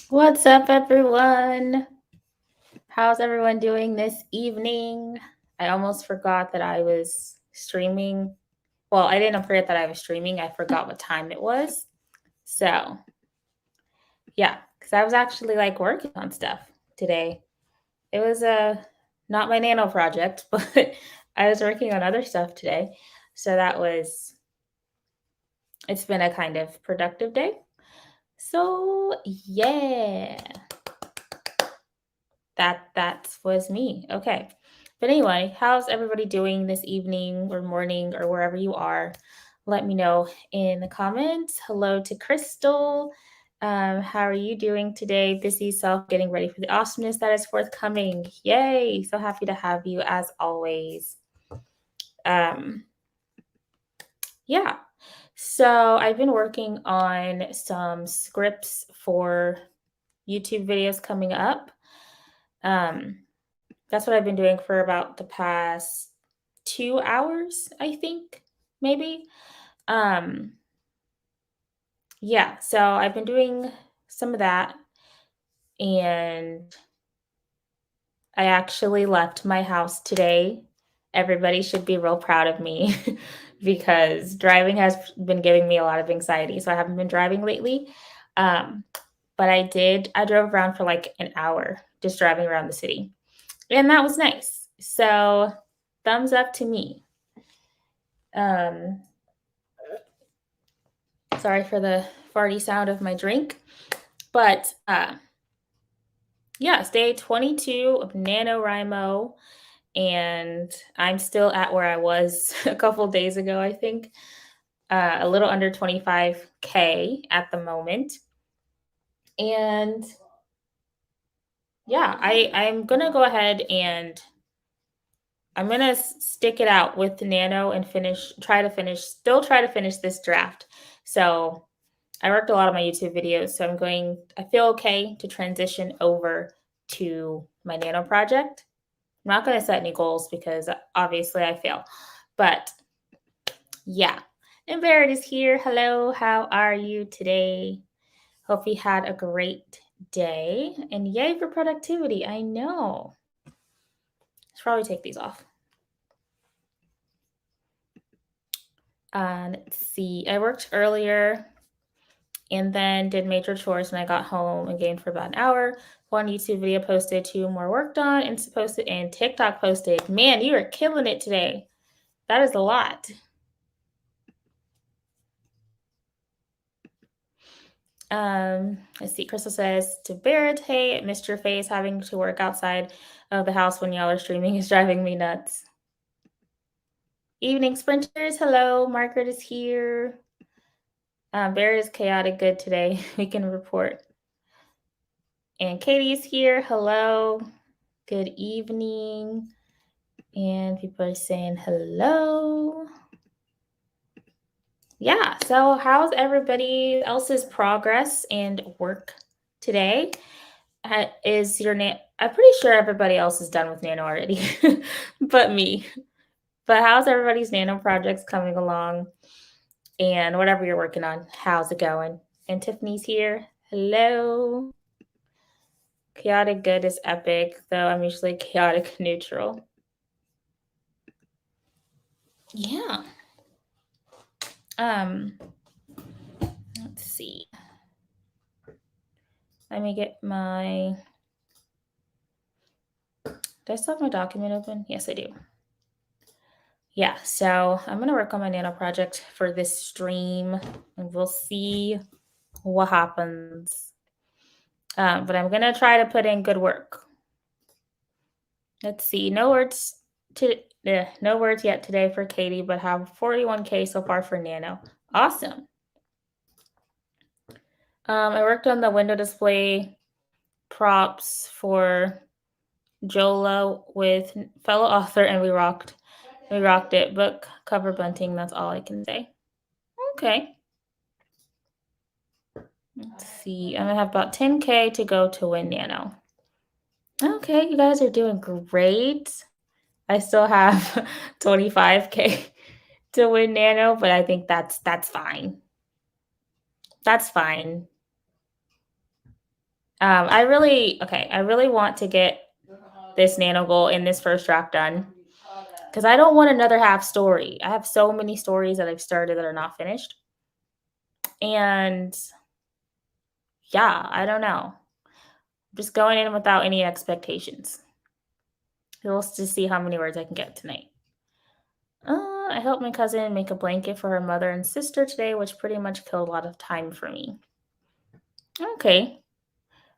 What's up, everyone? How's everyone doing this evening? I almost forgot that I was streaming. Well, I didn't forget that I was streaming. I forgot what time it was. So, yeah, because I was actually like working on stuff today. It was not my nano project, but I was working on other stuff today. So it's been a kind of productive day. So, yeah. That was me. Okay. But anyway, how's everybody doing this evening or morning or wherever you are? Let me know in the comments. Hello to Crystal. How are you doing today? Busy self getting ready for the awesomeness that is forthcoming. Yay! So happy to have you as always. Um, yeah. So I've been working on some scripts for YouTube videos coming up. Um, That's what I've been doing for about the past 2 hours, I think, maybe. Um, yeah, so I've been doing some of that, and I actually left my house today. Everybody should be real proud of me because driving has been giving me a lot of anxiety, so I haven't been driving lately. Um, but I drove around for, like, an hour just driving around the city, and that was nice. So, thumbs up to me. Um, Sorry for the farty sound of my drink. But yeah, it's day 22 of Nanowrimo. And I'm still at where I was a couple days ago, I think. A little under 25K at the moment. And yeah, I'm going to go ahead and I'm going to stick it out with the Nano and still try to finish this draft. So I worked a lot on my YouTube videos, so I feel okay to transition over to my Nano project. I'm not going to set any goals because obviously I fail. But yeah. And Barrett is here. Hello, how are you today? Hope you had a great day. And yay for productivity. I know. Should probably take these off. Let's see. I worked earlier and then did major chores when I got home and gamed for about an hour. One YouTube video posted, 2 more worked on, and posted, and TikTok posted. Man, you are killing it today. That is a lot. Let's see. Crystal says to Barrett, hey, missed your face. Having to work outside of the house when y'all are streaming is driving me nuts. Evening sprinters, hello. Margaret is here. Barrett is chaotic good today. We can report. And Katie is here. Hello. Good evening. And people are saying hello. Yeah. So, how's everybody else's progress and work today? I'm pretty sure everybody else is done with Nano already, but me. But how's everybody's Nano projects coming along? And whatever you're working on, how's it going? And Tiffany's here. Hello. Chaotic good is epic, though I'm usually chaotic neutral. Yeah. Let's see. Let me get my. Do I still have my document open? Yes, I do. Yeah, so I'm gonna work on my Nano project for this stream, and we'll see what happens. But I'm gonna try to put in good work. Let's see. No words yet today for Katie, but have 41K so far for Nano. Awesome. I worked on the window display props for Jolo with fellow author, and we rocked it. Book cover bunting. That's all I can say. Okay. Let's see. I'm gonna have about 10K to go to win Nano. Okay, you guys are doing great. I still have 25K to win Nano, but I think that's fine. That's fine. I really want to get this nano goal in this first draft done because I don't want another half story. I have so many stories that I've started that are not finished. And yeah, I don't know. Just going in without any expectations. We'll just see how many words I can get tonight. I helped my cousin make a blanket for her mother and sister today, which pretty much killed a lot of time for me. Okay.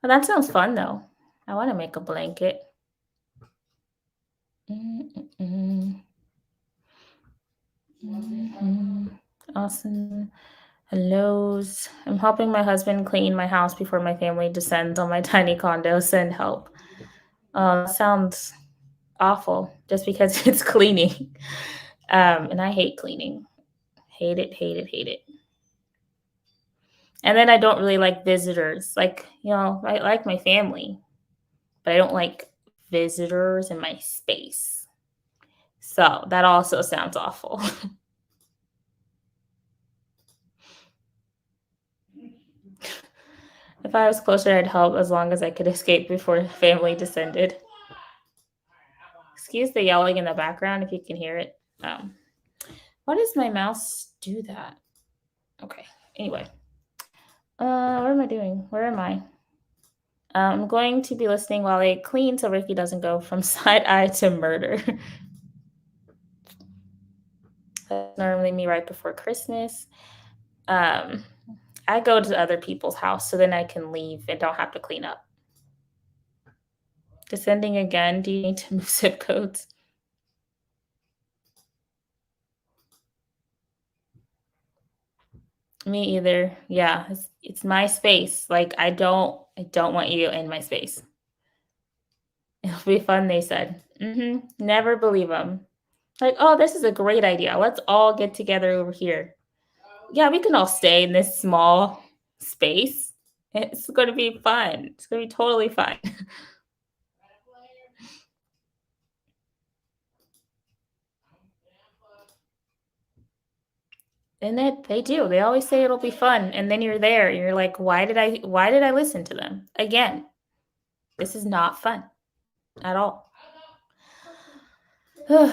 Well, that sounds fun though. I want to make a blanket. Mm-mm-mm. Mhm. Awesome. Hellos. I'm helping my husband clean my house before my family descends on my tiny condo. Send help. That sounds awful just because it's cleaning. And I hate cleaning. Hate it, hate it, hate it. And then I don't really like visitors. Like, I like my family, but I don't like visitors in my space. So that also sounds awful. If I was closer, I'd help as long as I could escape before family descended. Excuse the yelling in the background if you can hear it. Why does my mouse do that? Okay. Anyway, what am I doing? Where am I? I'm going to be listening while I clean so Ricky doesn't go from side eye to murder. That's normally me right before Christmas. Um, I go to other people's house so then I can leave and don't have to clean up. Descending again. Do you need to move zip codes? Me either. Yeah, it's my space. Like I don't want you in my space. It'll be fun, they said. Never believe them. Like, oh, this is a great idea. Let's all get together over here. Yeah, we can all stay in this small space. It's going to be fun. It's going to be totally fun. And they do. They always say it'll be fun, and then you're there, and you're like, why did I listen to them again? This is not fun at all. All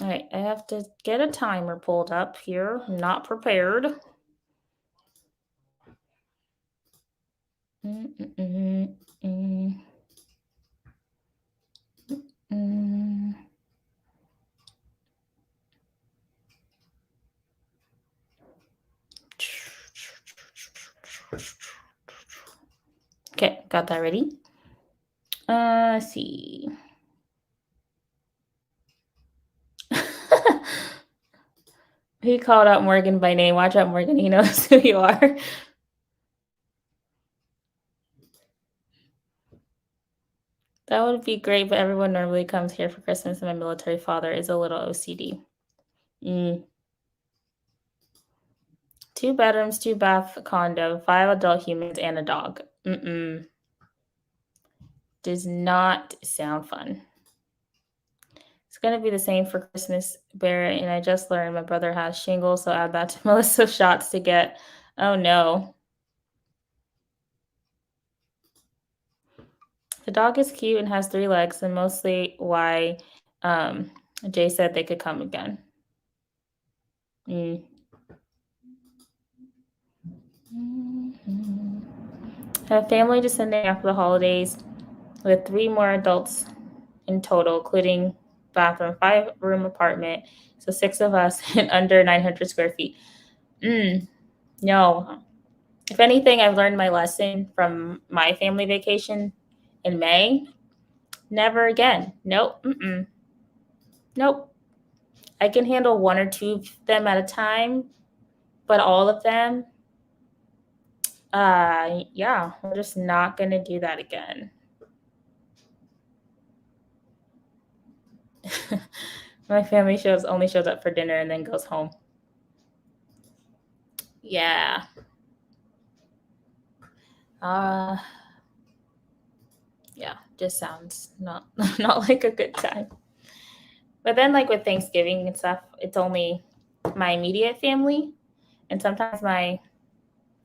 right, I have to get a timer pulled up here. I'm not prepared. Mm, mm, mm, mm, mm. Okay, got that ready. Let's see. He called out Morgan by name. Watch out, Morgan. He knows who you are. That would be great, but everyone normally comes here for Christmas, and my military father is a little OCD. Mm. 2 bedrooms, 2 bath condo, 5 adult humans, and a dog. Mm-mm. Does not sound fun. It's gonna be the same for Christmas, Barrett, and I just learned my brother has shingles, so add that to my list of shots to get. Oh no. The dog is cute and has 3 legs, and mostly why um, Jay said they could come again. Mm. Mhm. Have family descending after the holidays with 3 more adults in total, including bathroom, 5-room apartment. So 6 of us and under 900 square feet. No. If anything, I've learned my lesson from my family vacation in May. Never again. Nope. Mm-mm. Nope. I can handle 1 or 2 of them at a time, but all of them, yeah, we're just not gonna do that again. My family only shows up for dinner and then goes home. Yeah. Uh yeah, just sounds not not like a good time. But then like with Thanksgiving and stuff, it's only my immediate family and sometimes my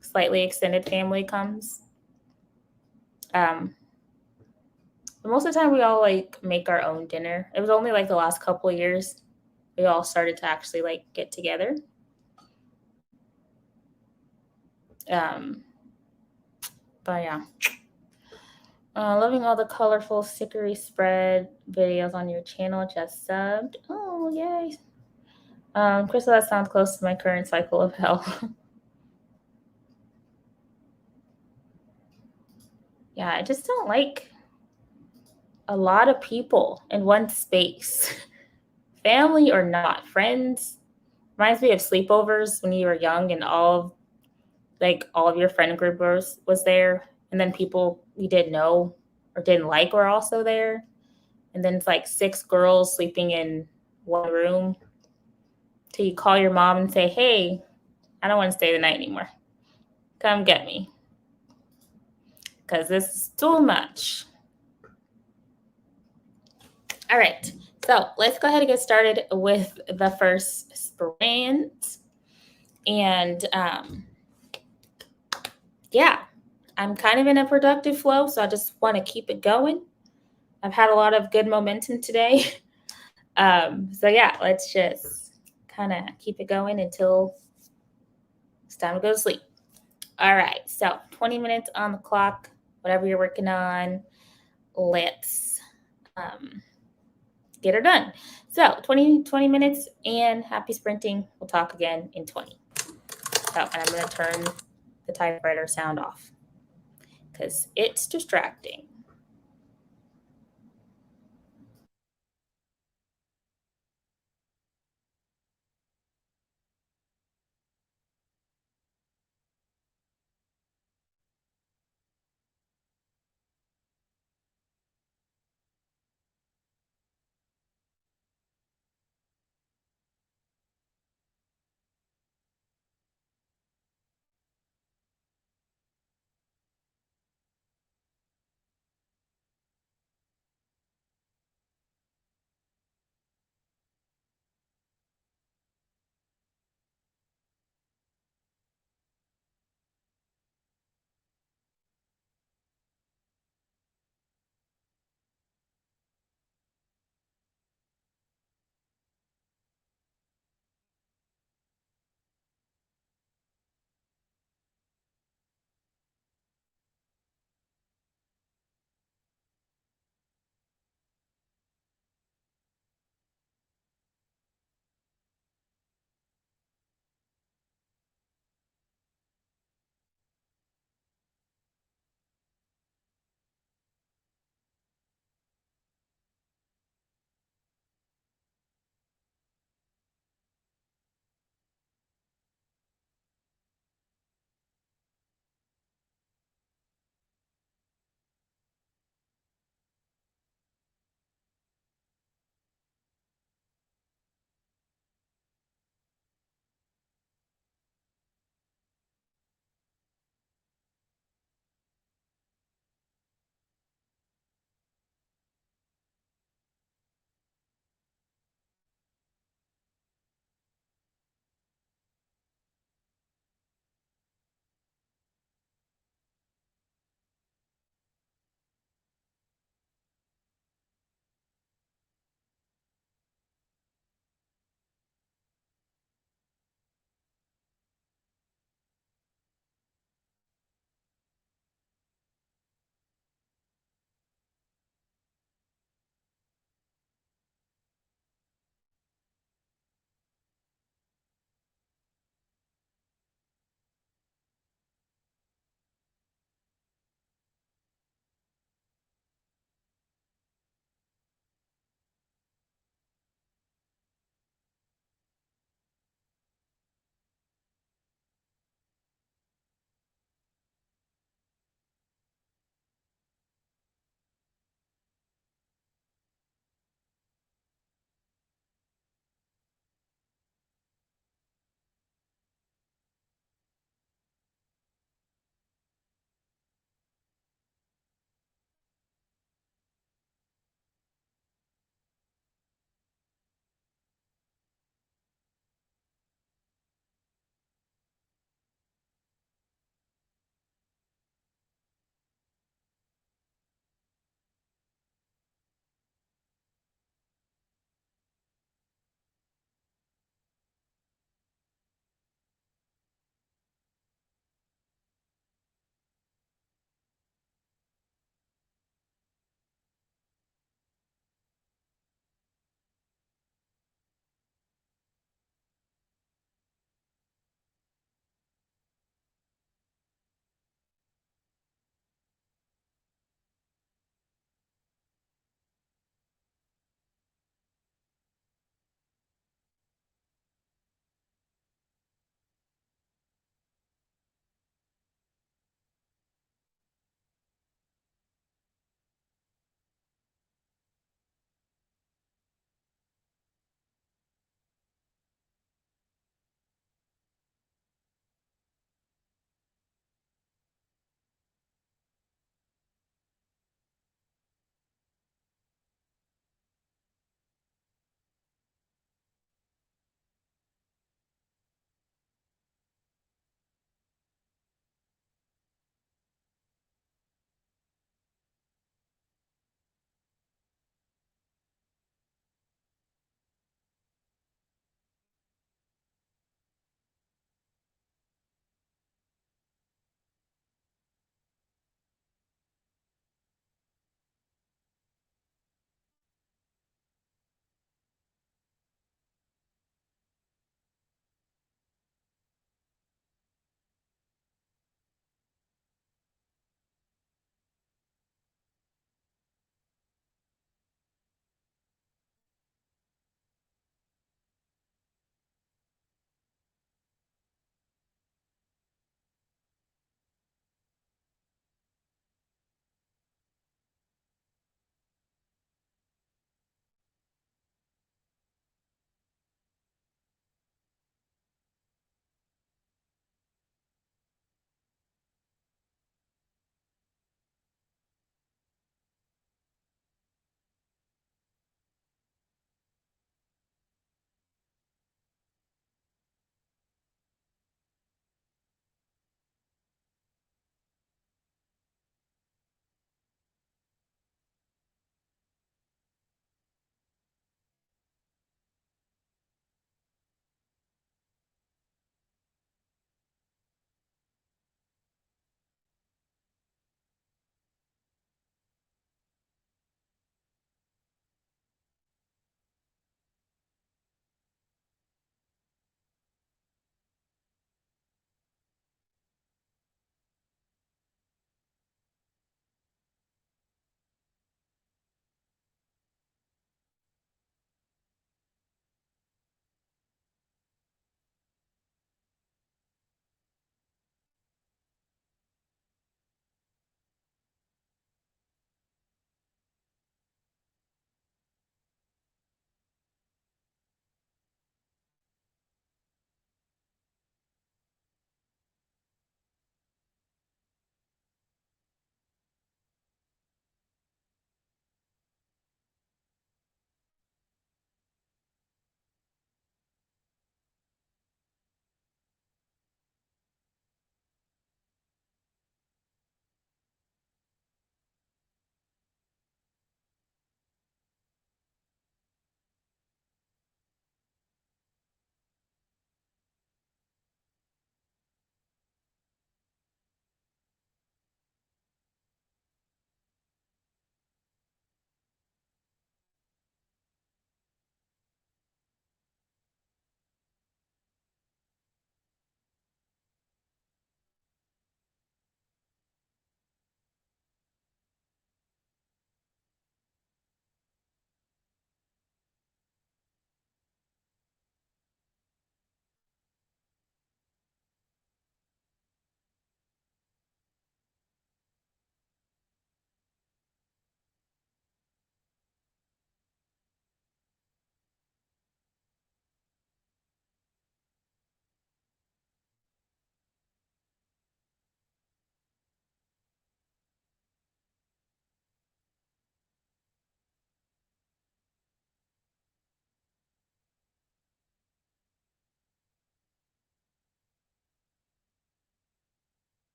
slightly extended family comes. Um, but most of the time, we all like make our own dinner. It was only like the last couple of years we all started to actually like get together. Um, but yeah, loving all the colorful stickery spread videos on your channel. Just subbed. Oh yay! Crystal, that sounds close to my current cycle of hell. Yeah, I just don't like a lot of people in one space, family or not. Friends reminds me of sleepovers when you were young and all of your friend group was there, and then people you didn't know or didn't like were also there, and then it's like six girls sleeping in one room till you call your mom and say, "Hey, I don't want to stay the night anymore. Come get me because this is too much." All right, so let's go ahead and get started with the first sprint. And yeah, I'm kind of in a productive flow, so I just want to keep it going. I've had a lot of good momentum today. So yeah, let's just kind of keep it going until it's time to go to sleep. All right, so 20 minutes on the clock, whatever you're working on, let's get her done. So 20 minutes and happy sprinting. We'll talk again in 20. So, and I'm going to turn the typewriter sound off because it's distracting.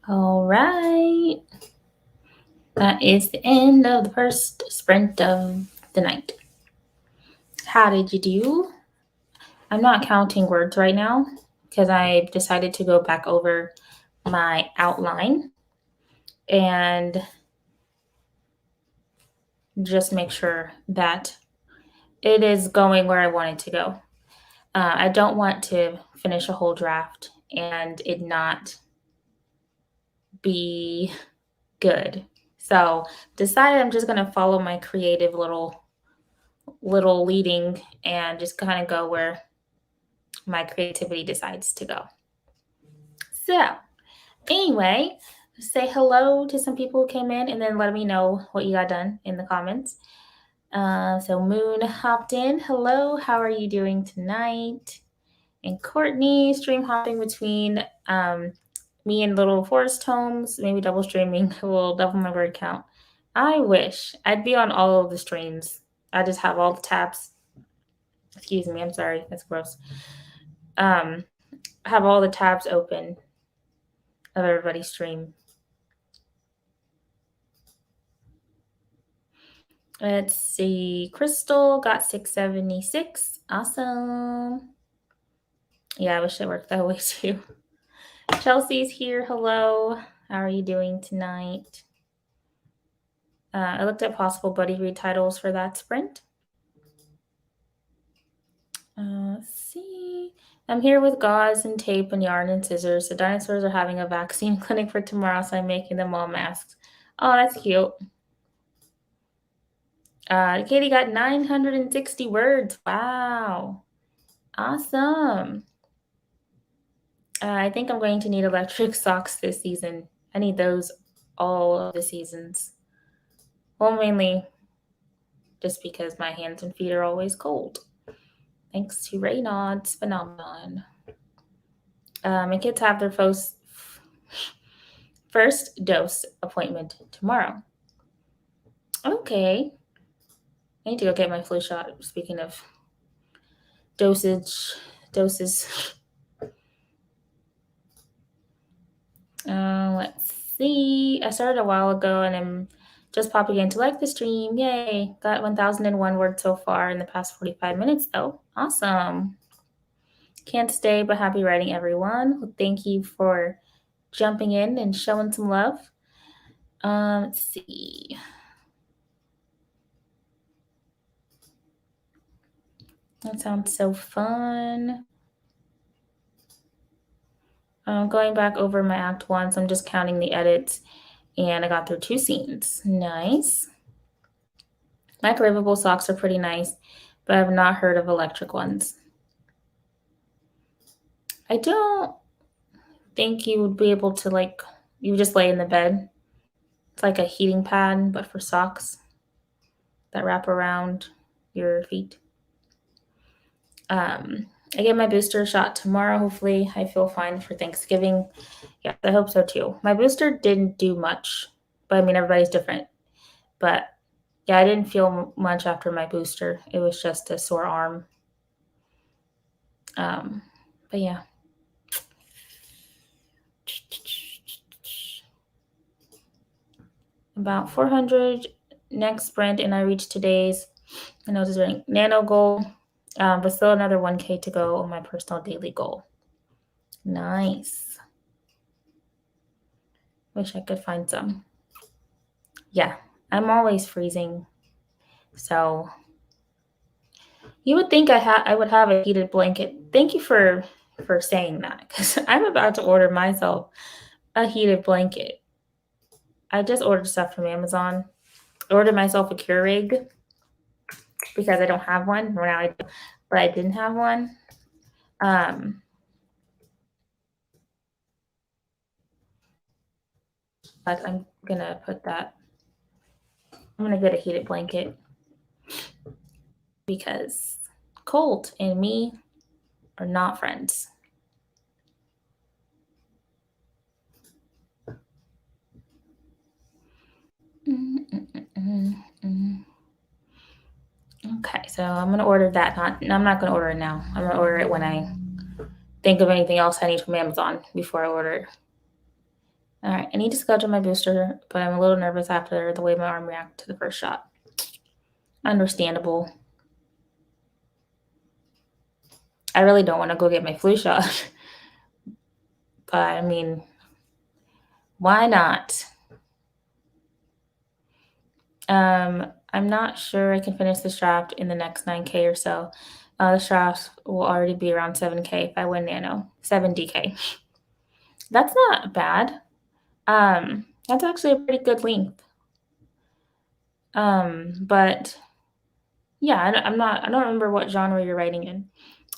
All right. That is the end of the first sprint of the night. How did you do? I'm not counting words right now because I decided to go back over my outline and just make sure that it is going where I want it to go. I don't want to finish a whole draft and it not be good. So decided I'm just gonna follow my creative little leading and just kind of go where my creativity decides to go. So anyway, say hello to some people who came in and then let me know what you got done in the comments. So Moon hopped in. Hello, how are you doing tonight? And Courtney stream hopping between me and Little Forest Homes, maybe double streaming. We'll double my word count. I wish I'd be on all of the streams. I just have all the tabs. Excuse me, I'm sorry, that's gross. Have all the tabs open of everybody's stream. Let's see. Crystal got 676. Awesome. Yeah, I wish it worked that way too. Chelsea's here. Hello. How are you doing tonight? I looked at possible buddy read titles for that sprint. Let's see. I'm here with gauze and tape and yarn and scissors. The dinosaurs are having a vaccine clinic for tomorrow, so I'm making them all masks. Oh, that's cute. Katie got 960 words. Wow. Awesome. I think I'm going to need electric socks this season. I need those all of the seasons. Well, mainly just because my hands and feet are always cold. Thanks to Raynaud's phenomenon. My kids have their first dose appointment tomorrow. Okay. I need to go get my flu shot. Speaking of doses. Let's see. I started a while ago and I'm just popping in to like the stream. Yay. Got 1001 words so far in the past 45 minutes though. Awesome. Can't stay, but happy writing, everyone. Well, thank you for jumping in and showing some love. Let's see. That sounds so fun. Going back over my act one, so I'm just counting the edits, and I got through 2 scenes. Nice. Microwavable socks are pretty nice, but I've not heard of electric ones. I don't think you would be able to you just lay in the bed. It's like a heating pad, but for socks that wrap around your feet. I get my booster shot tomorrow. Hopefully I feel fine for Thanksgiving. Yeah, I hope so too. My booster didn't do much, but I mean, everybody's different. But yeah, I didn't feel much after my booster. It was just a sore arm. But yeah. About 400 next sprint, and I reached today's, I know this is nano goal, but still another 1K to go on my personal daily goal. Nice. Wish I could find some. Yeah, I'm always freezing. So you would think I would have a heated blanket. Thank you for saying that, because I'm about to order myself a heated blanket. I just ordered stuff from Amazon. Ordered myself a Keurig because I don't have one. Well, now I do, but I didn't have one. But I'm gonna put that. I'm gonna get a heated blanket because cold and me are not friends. So I'm gonna order that. I'm not gonna order it now. I'm gonna order it when I think of anything else I need from Amazon before I order it. All right, I need to schedule my booster, but I'm a little nervous after the way my arm reacted to the first shot. Understandable. I really don't want to go get my flu shot, but I mean, why not? I'm not sure I can finish this draft in the next 9K or so. The draft will already be around 7K if I win Nano. 70K. That's not bad. That's actually a pretty good length. But yeah, I don't remember what genre you're writing in,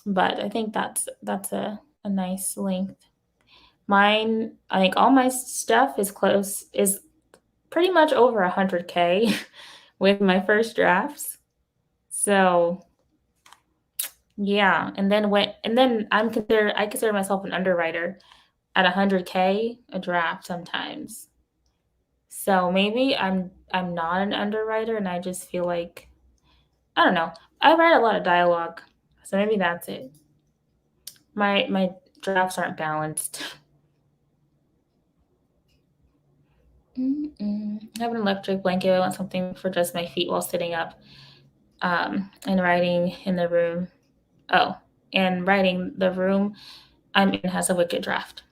but I think that's a nice length. Mine, I think all my stuff is pretty much over 100K with my first drafts. So yeah, and then I consider myself an underwriter at 100K a draft sometimes. So maybe I'm not an underwriter and I just feel like I don't know. I write a lot of dialogue, so maybe that's it. My drafts aren't balanced. I have an electric blanket. I want something for just my feet while sitting up, and writing in the room. Oh, and writing the room I'm in has a wicked draft.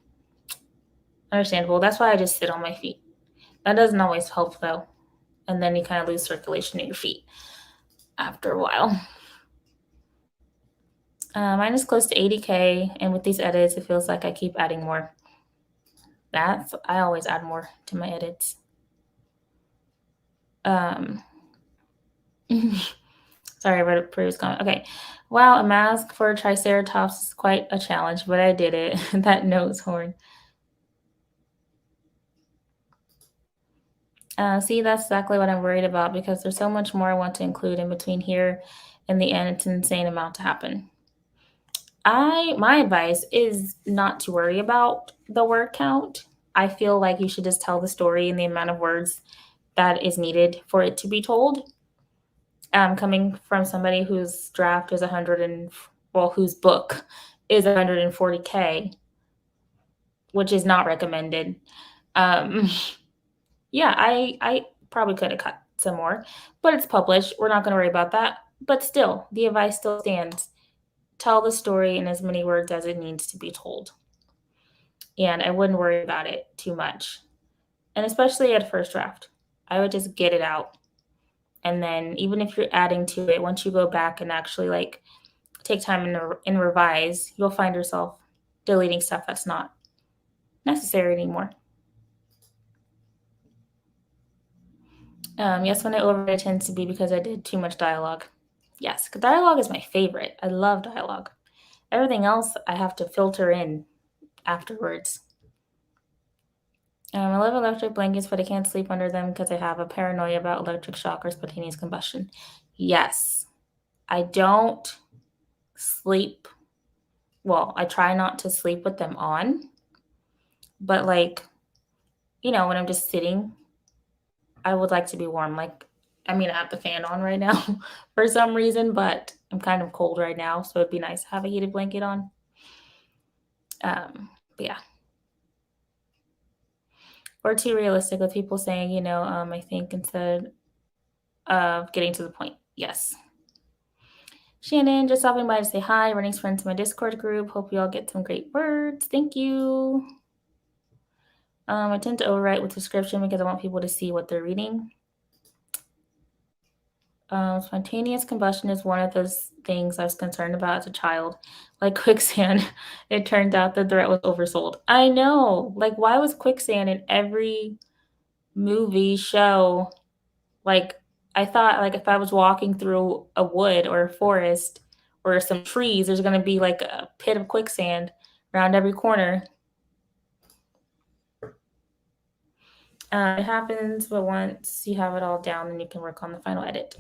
Understandable. That's why I just sit on my feet. That doesn't always help though, and then you kind of lose circulation in your feet after a while. Mine is close to 80K, and with these edits, it feels like I keep adding more. I always add more to my edits. Sorry, I read a previous comment. Okay. Wow, a mask for a Triceratops is quite a challenge, but I did it. That nose horn. See, that's exactly what I'm worried about because there's so much more I want to include in between here and the end. It's an insane amount to happen. My advice is not to worry about the word count. I feel like you should just tell the story in the amount of words that is needed for it to be told. Coming from somebody whose draft is whose book is 140K, which is not recommended. Um, yeah, I probably could have cut some more, but it's published. We're not going to worry about that. But still, the advice still stands. Tell the story in as many words as it needs to be told. And I wouldn't worry about it too much. And especially at first draft, I would just get it out. And then even if you're adding to it, once you go back and actually like take time and revise, you'll find yourself deleting stuff that's not necessary anymore. Yes, when I overwrite, it tends to be because I did too much dialogue. Yes, dialogue is my favorite. I love dialogue. Everything else I have to filter in afterwards. I love electric blankets, but I can't sleep under them because I have a paranoia about electric shock or spontaneous combustion. Yes, I don't sleep. Well, I try not to sleep with them on, but like, when I'm just sitting, I would like to be warm. I have the fan on right now for some reason, but I'm kind of cold right now, so it'd be nice to have a heated blanket on. But yeah. Or too realistic with people saying, I think instead of getting to the point. Yes. Shannon, just stopping by to say hi. Running's friends in my Discord group. Hope you all get some great words. Thank you. I tend to overwrite with description because I want people to see what they're reading. Spontaneous combustion is one of those things I was concerned about as a child. Like quicksand, it turned out the threat was oversold. I know. Like, why was quicksand in every movie, show? Like, I thought, like, if I was walking through a wood or a forest or some trees, there's going to be like a pit of quicksand around every corner. It happens, but once you have it all down, then you can work on the final edit.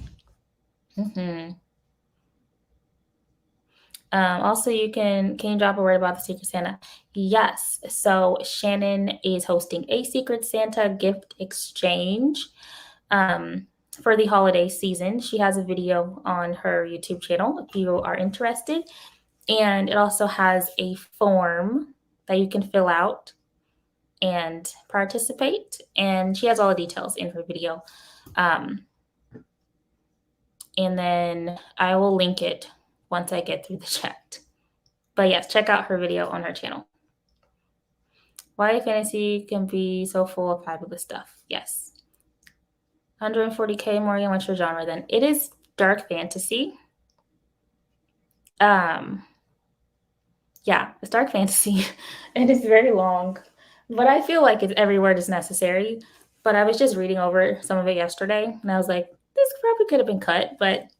Also, can you drop a word about the Secret Santa? Yes. So Shannon is hosting a Secret Santa gift exchange. for the holiday season. She has a video on her YouTube channel if you are interested. And it also has a form that you can fill out and participate. And she has all the details in her video. And then I will link it once I get through the chat. But yes, check out her video on her channel. Why fantasy can be so full of fabulous stuff. Yes. 140K, Morgan, what's your genre then? It is dark fantasy. Yeah, it's dark fantasy. And it's very long. But I feel like every word is necessary. But I was just reading over some of it yesterday, and I was like, this probably could have been cut. But,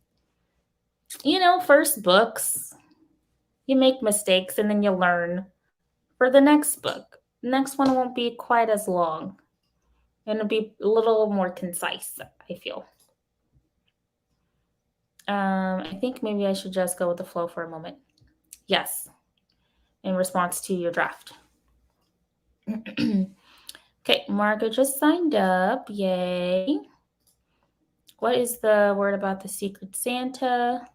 first books, you make mistakes, and then you learn for the next book. The next one won't be quite as long, and it'll be a little more concise, I feel. I think maybe I should just go with the flow for a moment. Yes, in response to your draft. Okay, Margaret just signed up. Yay. What is the word about the Secret Santa?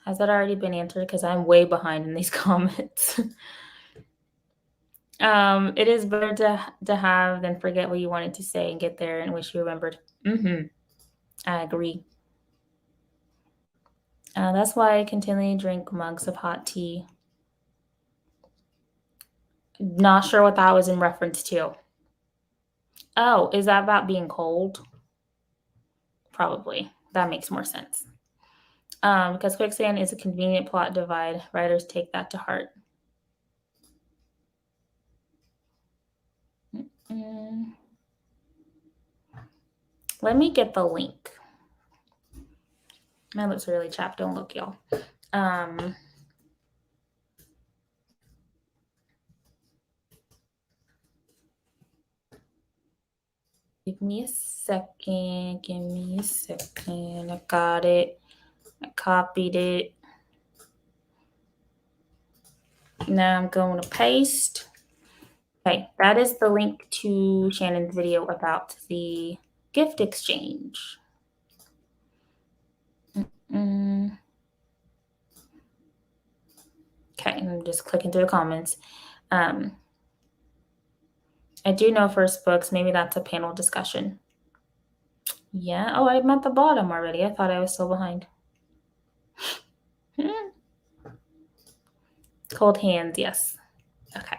Has that already been answered? Because I'm way behind in these comments. It is better to have than forget what you wanted to say and get there and wish you remembered. I agree. That's why I continually drink mugs of hot tea. Not sure what that was in reference to. Oh, is that about being cold? Probably. That makes more sense. Because quicksand is a convenient plot divide. Writers take that to heart. Let me get the link. My lips are really chapped. Don't look, y'all. Give me a second. I got it. I copied it. Now I'm going to paste. Okay, that is the link to Shannon's video about the gift exchange. Okay, I'm just clicking through the comments. I do know first books. Maybe that's a panel discussion. Yeah. Oh, I'm at the bottom already. I thought I was still behind. Cold hands, yes. Okay.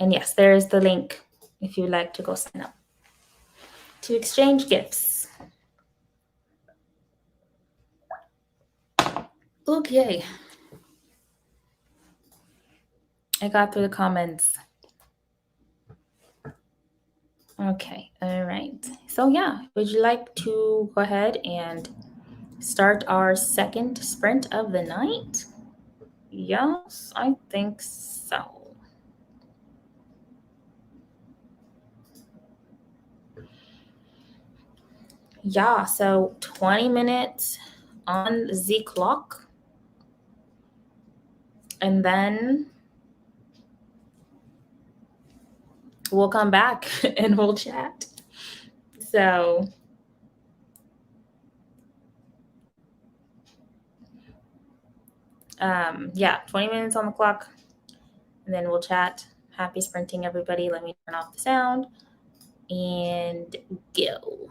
And yes, there is the link if you'd like to go sign up to exchange gifts. Okay. I got through the comments. Okay. All right. So yeah, would you like to go ahead and start our second sprint of the night? Yes, I think so. Yeah, so 20 minutes on the clock. And then we'll come back and we'll chat. So yeah, 20 minutes on the clock, and then we'll chat. Happy sprinting, everybody. Let me turn off the sound and go.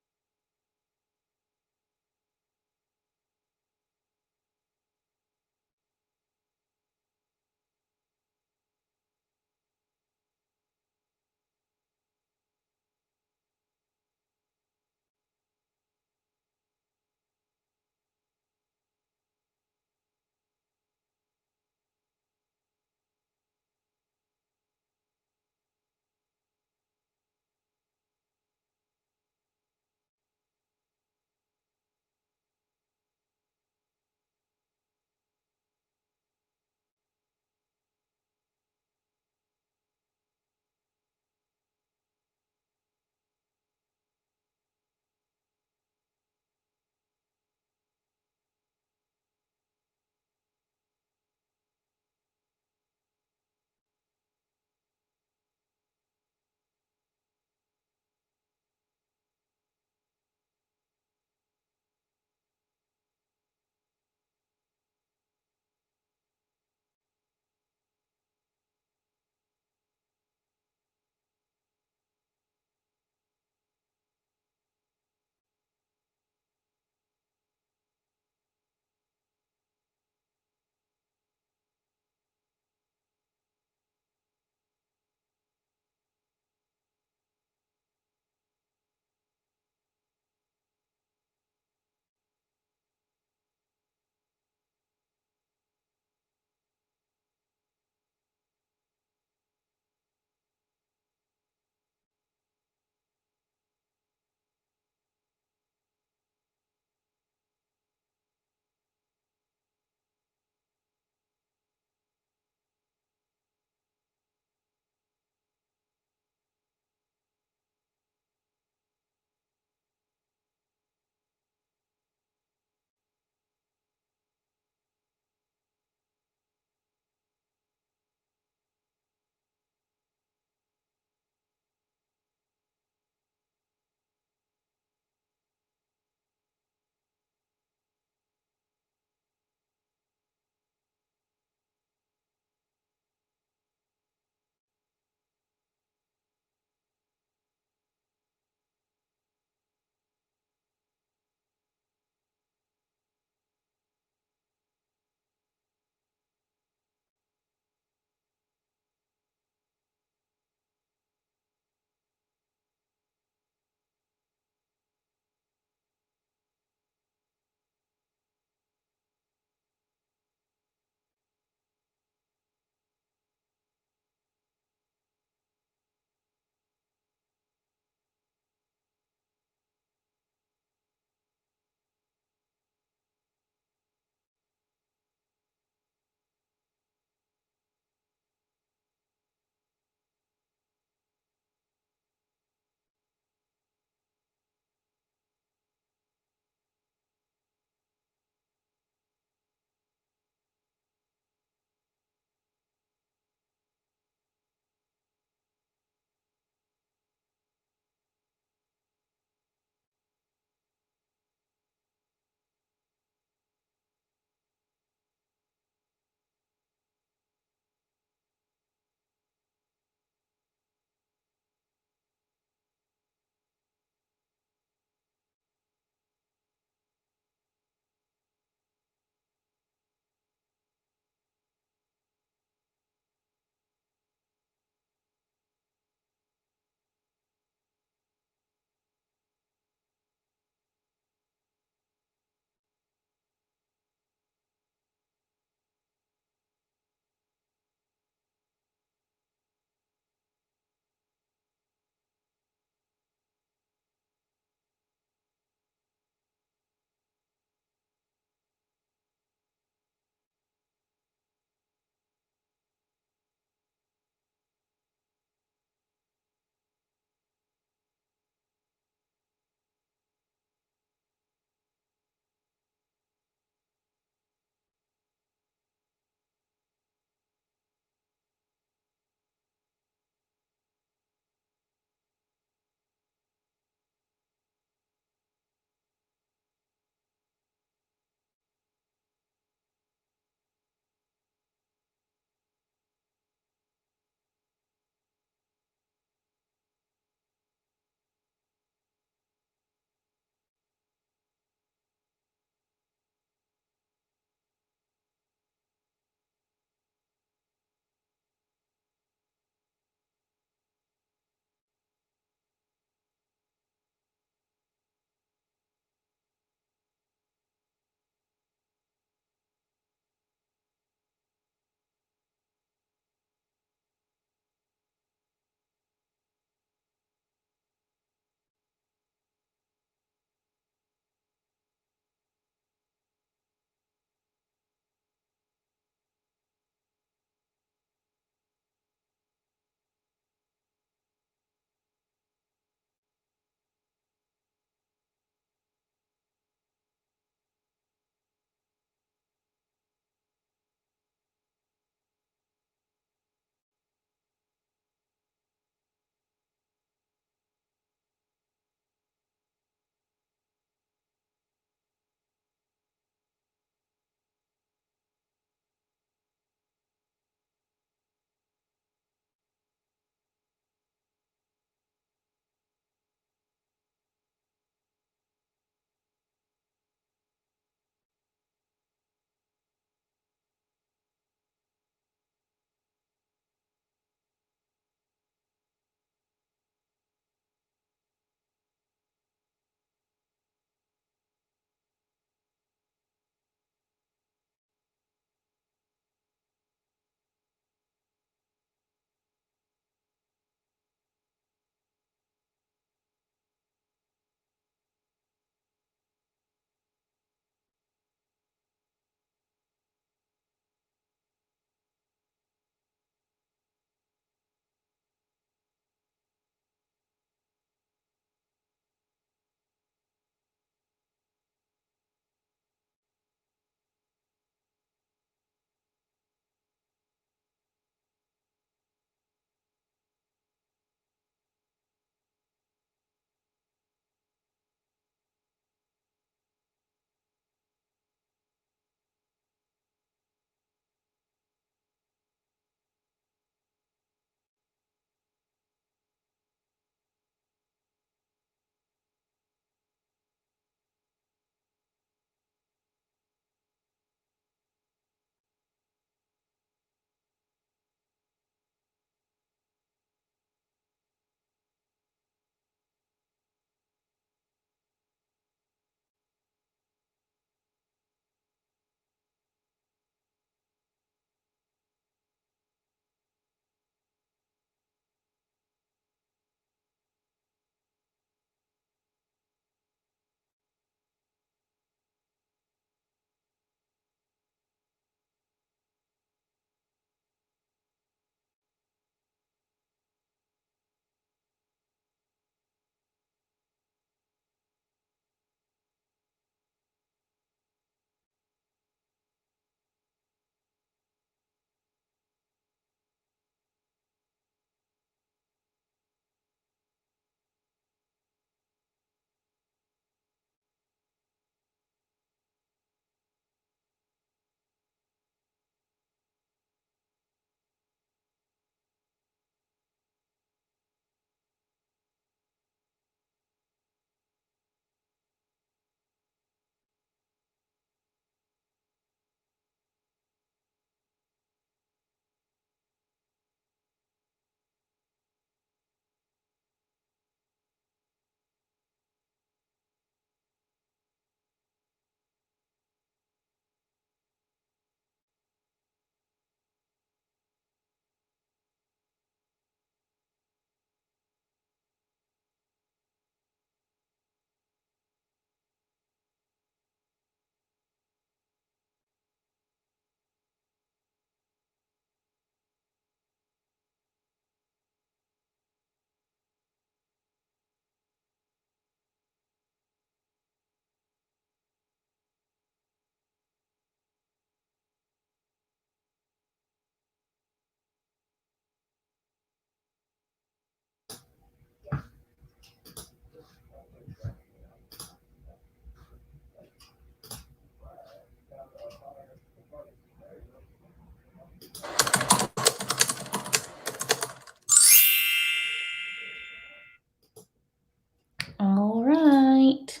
All right.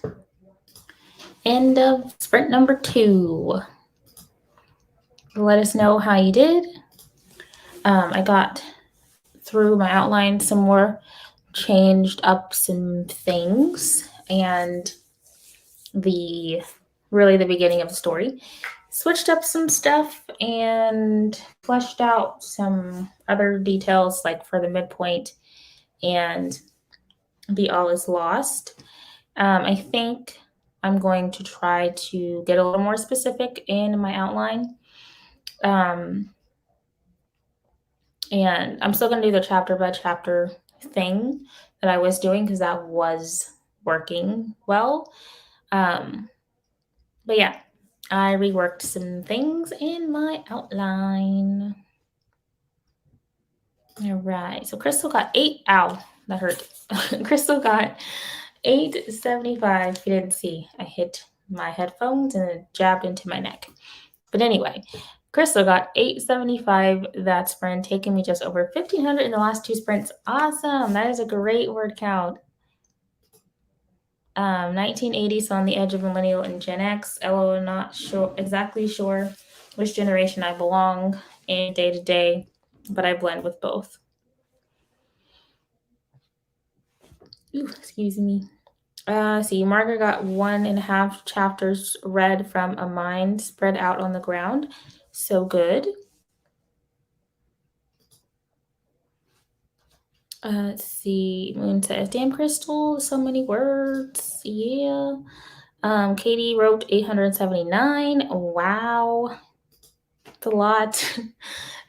End of sprint number 2. Let us know how you did. I got through my outline some more, changed up some things, and the beginning of the story. Switched up some stuff and fleshed out some other details, like for the midpoint and the all is lost. I think I'm going to try to get a little more specific in my outline. And I'm still going to do the chapter by chapter thing that I was doing because that was working well. But yeah, I reworked some things in my outline. All right. So Crystal got 8. Ow, that hurt. Crystal got 875. If you didn't see, I hit my headphones and it jabbed into my neck. But anyway, Crystal got 875 that sprint, taking me just over 1,500 in the last 2 sprints. Awesome. That is a great word count. 1980, so on the edge of millennial and Gen X. LO, not exactly sure which generation I belong in day to day, but I blend with both. Ooh, excuse me. See, Margaret got 1.5 chapters read from a mind spread out on the ground. So good. Let's see. Moon says, "Damn, Crystal, so many words." Yeah. Katie wrote 879. Wow. It's a lot.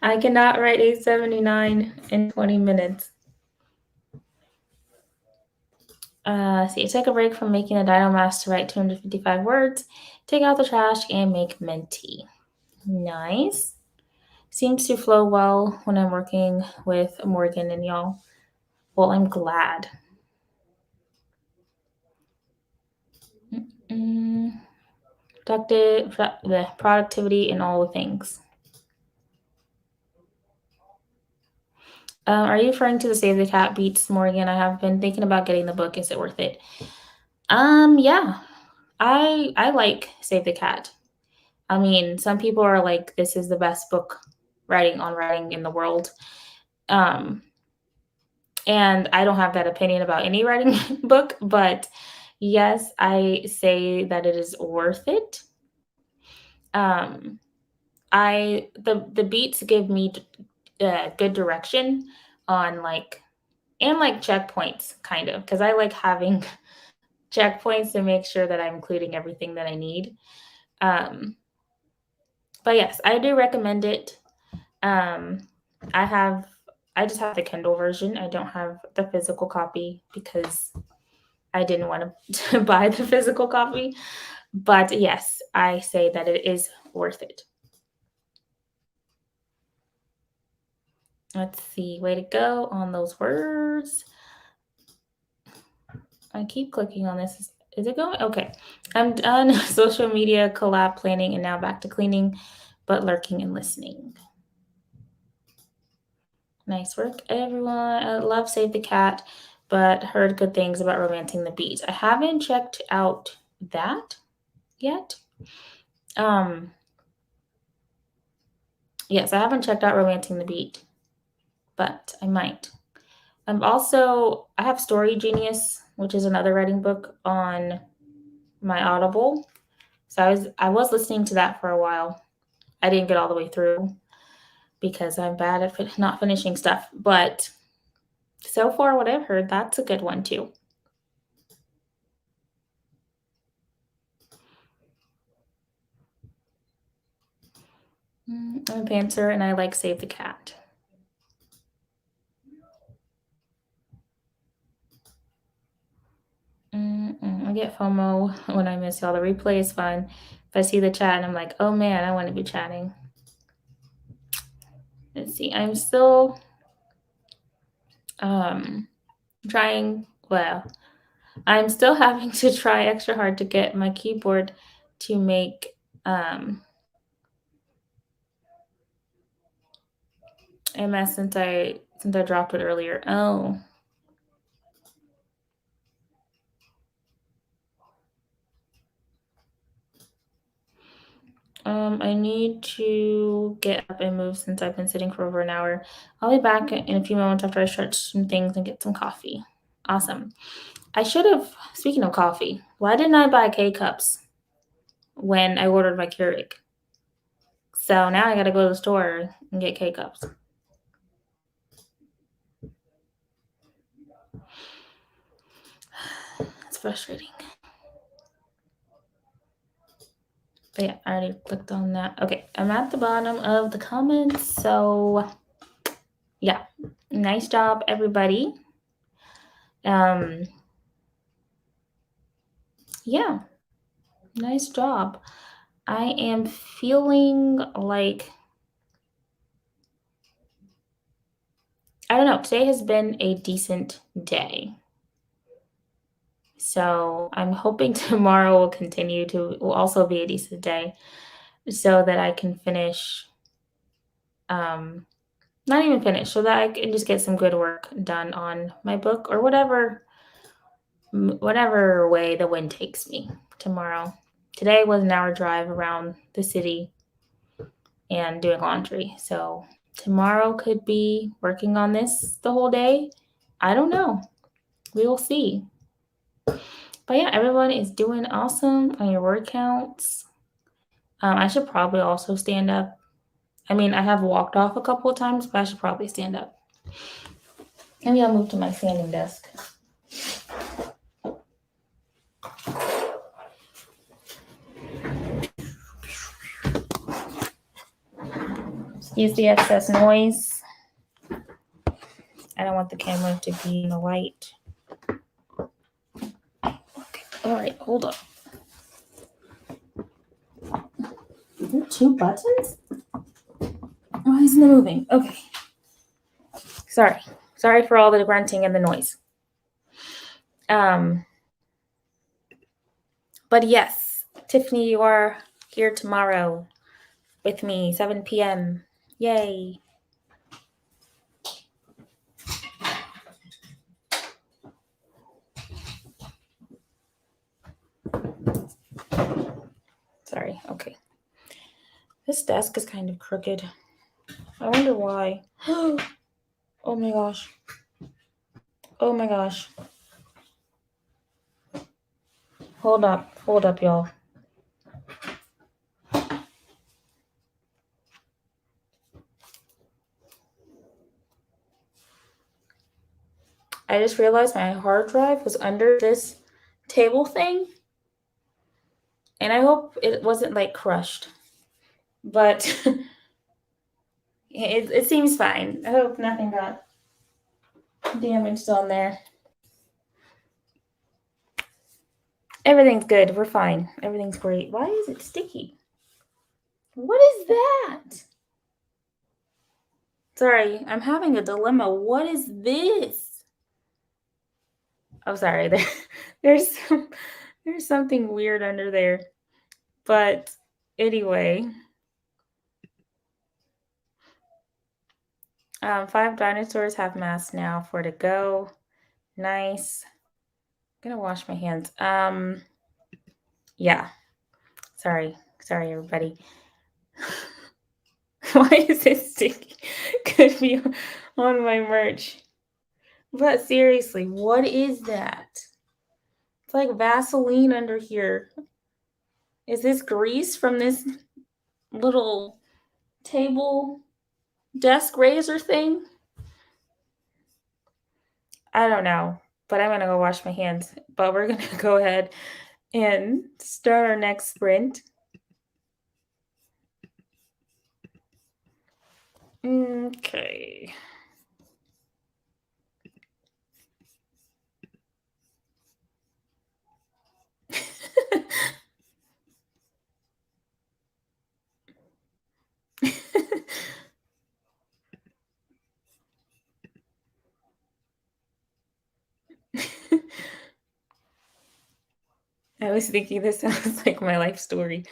I cannot write 879 in 20 minutes. See, take a break from making a dino mask to write 255 words. Take out the trash and make minty. Nice. Seems to flow well when I'm working with Morgan and y'all. Well, I'm glad. Productivity in all the things. Are you referring to the Save the Cat beats, Morgan? I have been thinking about getting the book. Is it worth it? Yeah. I like Save the Cat. I mean, some people are like, this is the best book writing in the world. And I don't have that opinion about any writing book, but yes, I say that it is worth it. The beats give me good direction on and checkpoints, kind of, because I like having checkpoints to make sure that I'm including everything that I need. But yes, I do recommend it. I just have the Kindle version. I don't have the physical copy because I didn't want to buy the physical copy. But yes, I say that it is worth it. Let's see. Way to go on those words. I keep clicking on this. Is it going? Okay. I'm done social media collab planning and now back to cleaning, but lurking and listening. Nice work, everyone. I love Save the Cat, but heard good things about Romancing the Beat. I haven't checked out that yet. Yes, I haven't checked out Romancing the Beat, but I might. I have Story Genius, which is another writing book on my Audible. So I was listening to that for a while. I didn't get all the way through because I'm bad at not finishing stuff. But so far, what I've heard, that's a good one too. I'm a pantser and I like Save the Cat. I get FOMO when I miss y'all. The replay is fun. If I see the chat and I'm like, oh man, I want to be chatting. Let's see. I'm still trying. Well, I'm still having to try extra hard to get my keyboard to make MS since I dropped it earlier. Oh. I need to get up and move since I've been sitting for over an hour. I'll be back in a few moments after I stretch some things and get some coffee. Awesome. I should have, speaking of coffee, why didn't I buy K cups when I ordered my Keurig? So now I gotta go to the store and get K cups. It's frustrating. But yeah, I already clicked on that. Okay, I'm at the bottom of the comments. So yeah, nice job, everybody. Yeah, nice job. I am feeling like, I don't know, today has been a decent day. So I'm hoping tomorrow will also be a decent day so that I can finish, um, not even finish, so that I can just get some good work done on my book or whatever way the wind takes me tomorrow. Today was an hour drive around the city and doing laundry. So tomorrow could be working on this the whole day. I don't know. We will see. But yeah, everyone is doing awesome on your word counts. I should probably also stand up. I mean, I have walked off a couple of times, but I should probably stand up. Maybe I'll move to my standing desk. Excuse the excess noise. I don't want the camera to be in the light. Okay. All right, hold up. Is there two buttons? Why isn't it moving? Okay. Sorry for all the grunting and the noise. But yes, Tiffany, you are here tomorrow with me, 7 p.m. Yay. Sorry. Okay. This desk is kind of crooked. I wonder why. Oh my gosh. Oh my gosh. Hold up, y'all. I just realized my hard drive was under this table thing. And I hope it wasn't like crushed. But it seems fine. I hope nothing got damaged on there. Everything's good. We're fine. Everything's great. Why is it sticky? What is that? Sorry, I'm having a dilemma. What is this? Oh, sorry. There's something weird under there. But anyway, 5 dinosaurs have masks now. 4 to go. Nice. I'm gonna wash my hands. Yeah. Sorry, everybody. Why is it sticky? Could be on my merch. But seriously, what is that? It's like Vaseline under here. Is this grease from this little table desk razor thing? I don't know, but I'm gonna go wash my hands. But we're gonna go ahead and start our next sprint. Okay. I was thinking this sounds like my life story.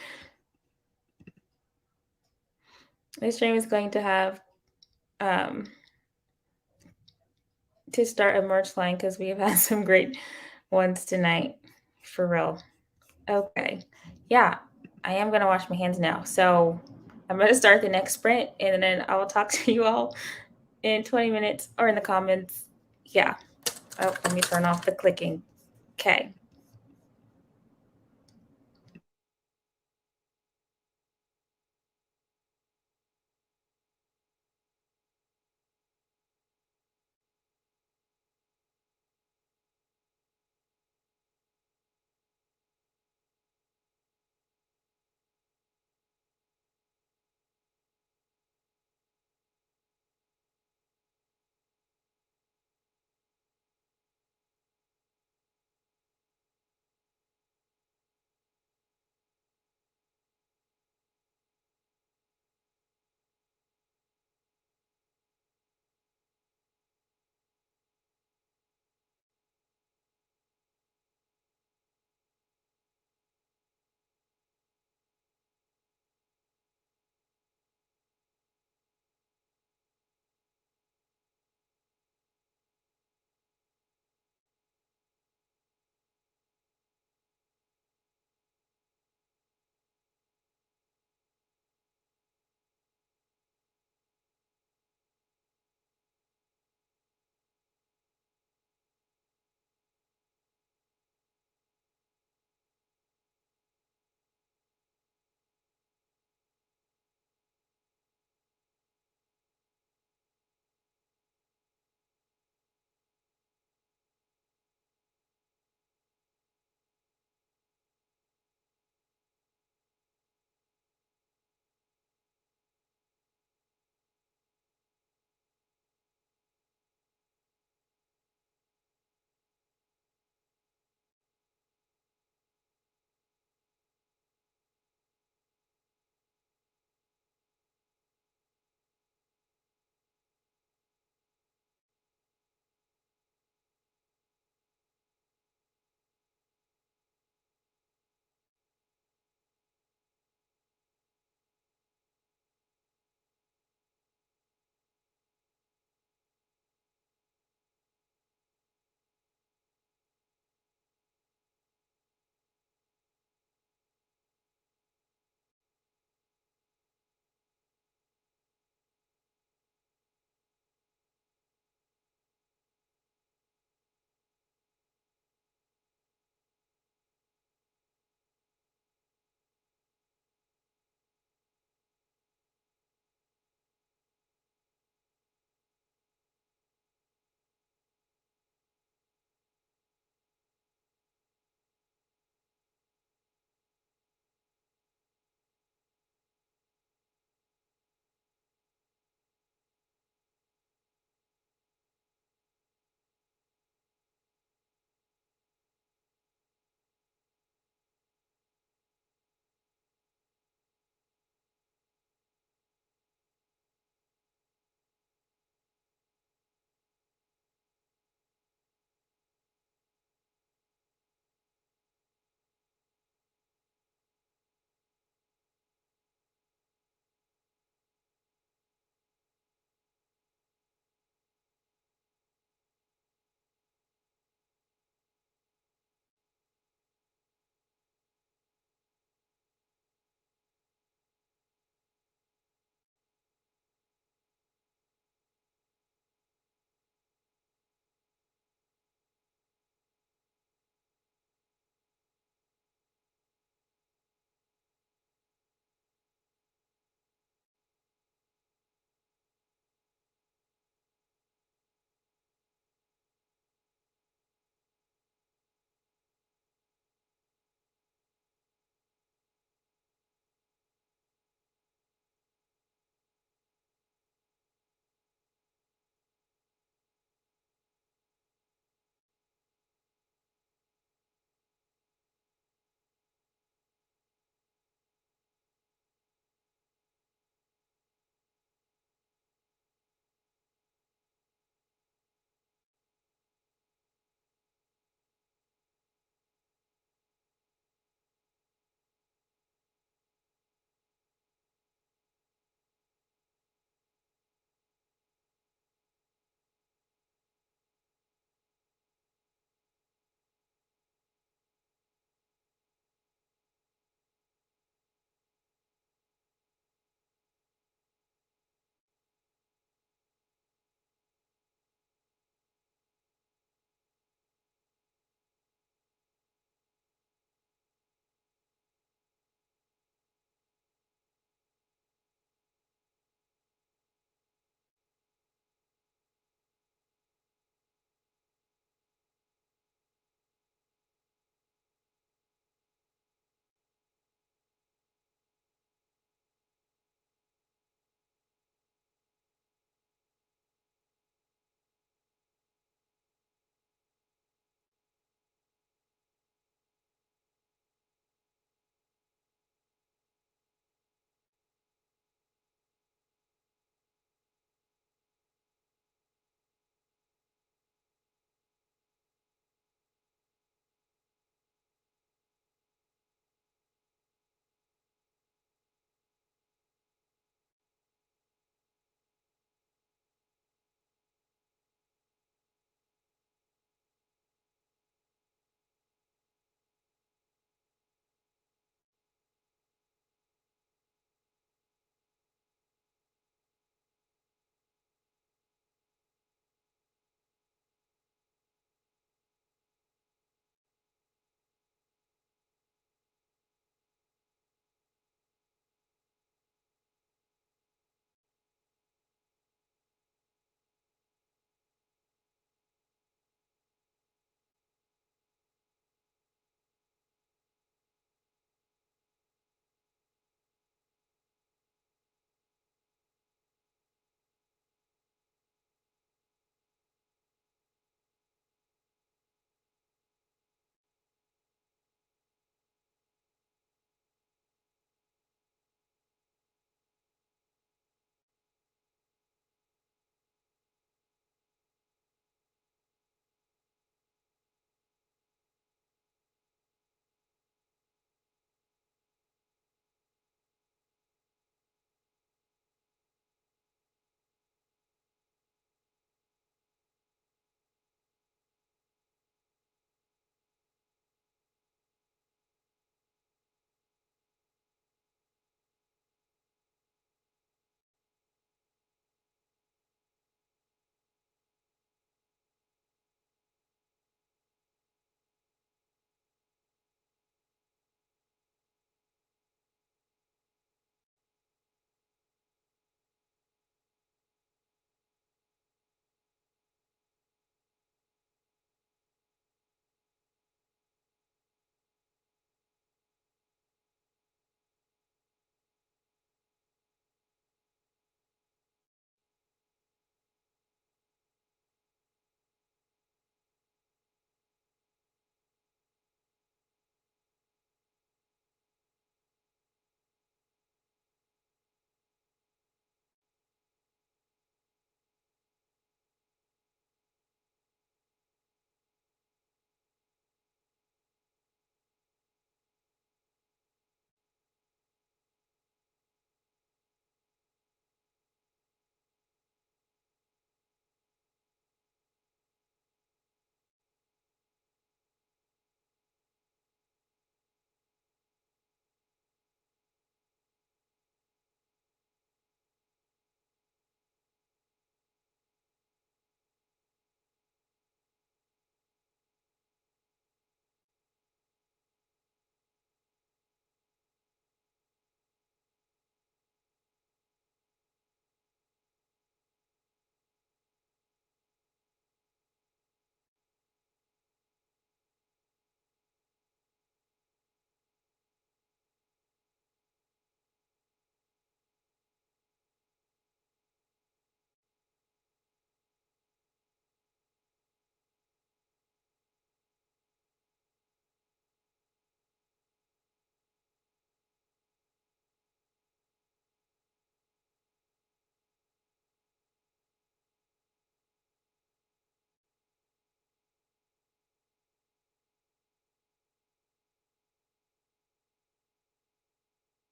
This stream is going to have to start a merch line because we've had some great ones tonight. For real. Okay. Yeah. I am going to wash my hands now. So I'm going to start the next sprint and then I will talk to you all in 20 minutes or in the comments. Yeah. Oh, let me turn off the clicking. Okay.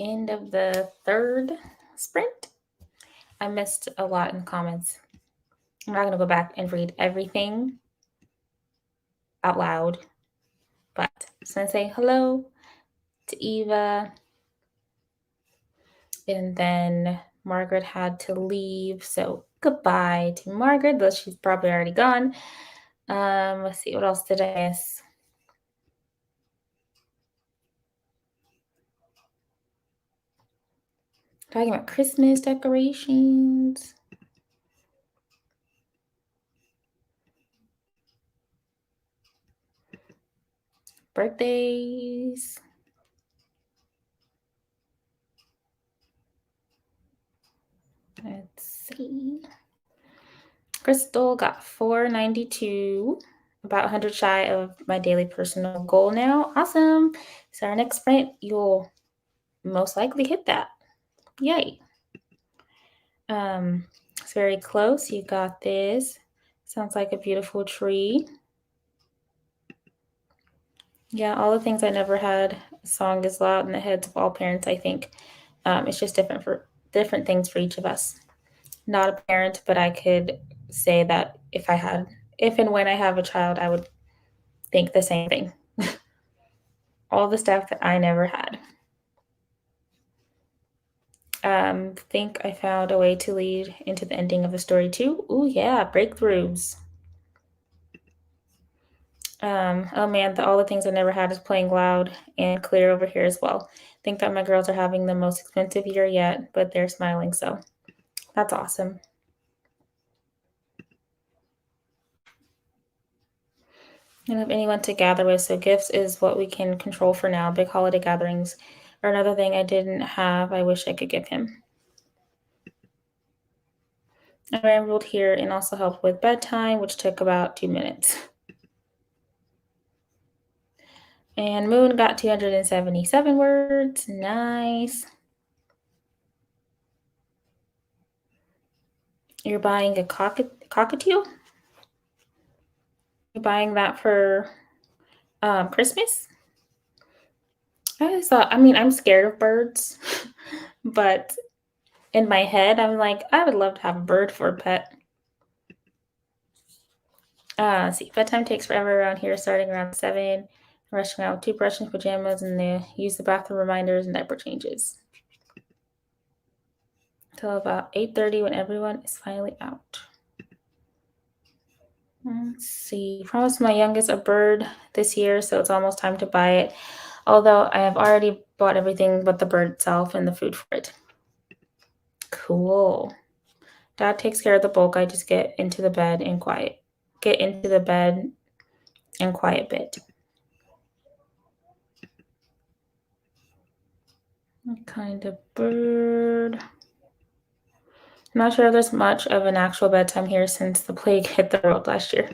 end of the third sprint. I missed a lot in comments. I'm not going to go back and read everything out loud, but I'm just going to say hello to Eva. And then Margaret had to leave, so goodbye to Margaret, though she's probably already gone. Let's see, what else did I miss? Talking about Christmas decorations. Birthdays. Let's see. Crystal got 492, about 100 shy of my daily personal goal now. Awesome. So our next sprint, you'll most likely hit that. Yay. It's very close. You got this. Sounds like a beautiful tree. Yeah, all the things I never had. A song is loud in the heads of all parents, I think. It's just different things for each of us. Not a parent, but I could say that if and when I have a child, I would think the same thing. All the stuff that I never had. Think I found a way to lead into the ending of the story too. Ooh, yeah, breakthroughs. Oh man, all the things I never had is playing loud and clear over here as well. Think that my girls are having the most expensive year yet, but they're smiling, so that's awesome. I don't have anyone to gather with, so gifts is what we can control for now. Big holiday gatherings are another thing I didn't have. I wish I could give him. I rambled here and also helped with bedtime, which took about 2 minutes. And Moon got 277 words. Nice. You're buying a cockatiel? You're buying that for Christmas? I always thought, I'm scared of birds, but in my head, I'm like, I would love to have a bird for a pet. Let's see, bedtime takes forever around here, starting around 7. Rushing out with toothbrush and pajamas, and they use the bathroom reminders and diaper changes. Till about 8:30 when everyone is finally out. Let's see. Promised my youngest a bird this year, so it's almost time to buy it. Although I have already bought everything but the bird itself and the food for it. Cool. Dad takes care of the bulk. I just get into the bed and quiet. Get into the bed and quiet bit. What kind of bird? I'm not sure there's much of an actual bedtime here since the plague hit the world last year.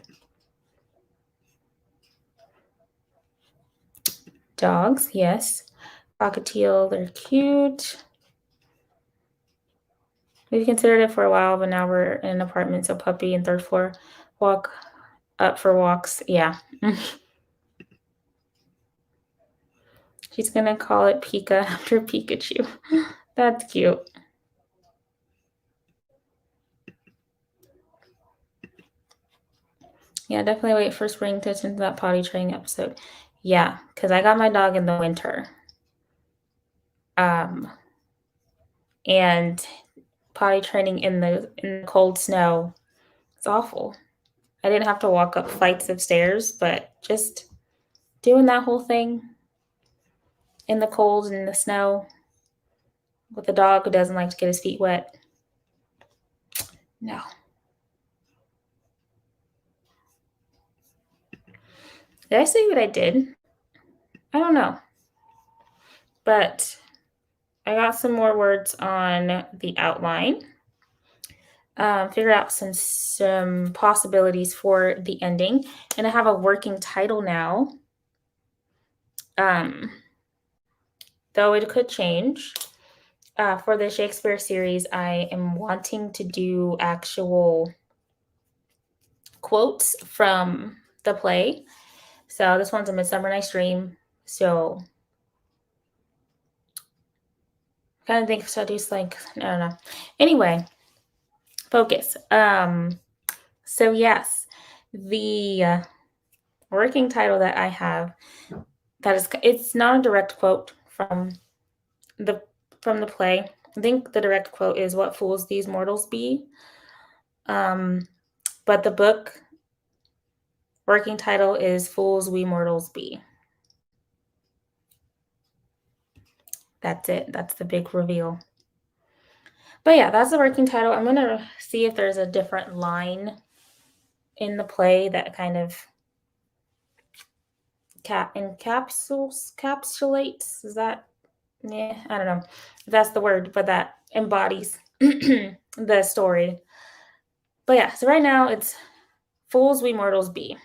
Dogs, yes. Cockatiel, they're cute. We've considered it for a while, but now we're in an apartment, so puppy and third floor walk up for walks. Yeah. She's gonna call it Pika after Pikachu. That's cute. Yeah, definitely wait for spring to listen to that potty training episode. Yeah, because I got my dog in the winter. And potty training in the cold snow, it's awful. I didn't have to walk up flights of stairs, but just doing that whole thing in the cold and the snow with a dog who doesn't like to get his feet wet. No. Did I say what I did? I don't know. But I got some more words on the outline. Figure out some possibilities for the ending. And I have a working title now. Though it could change. For the Shakespeare series, I am wanting to do actual quotes from the play. So this one's A Midsummer Night's Dream. So kind of think seduce, like, I don't know. Anyway, focus. So yes, the working title that I have, that is, it's not a direct quote the from the play. I think the direct quote is "What fools these mortals be." Um, but the book working title is "Fools We Mortals Be." That's it. That's the big reveal. But yeah, that's the working title. I'm gonna see if there's a different line in the play that kind of encapsulates. Is that, yeah, I don't know if that's the word, but that embodies the story. But yeah, so right now it's "Fools We Mortals Be."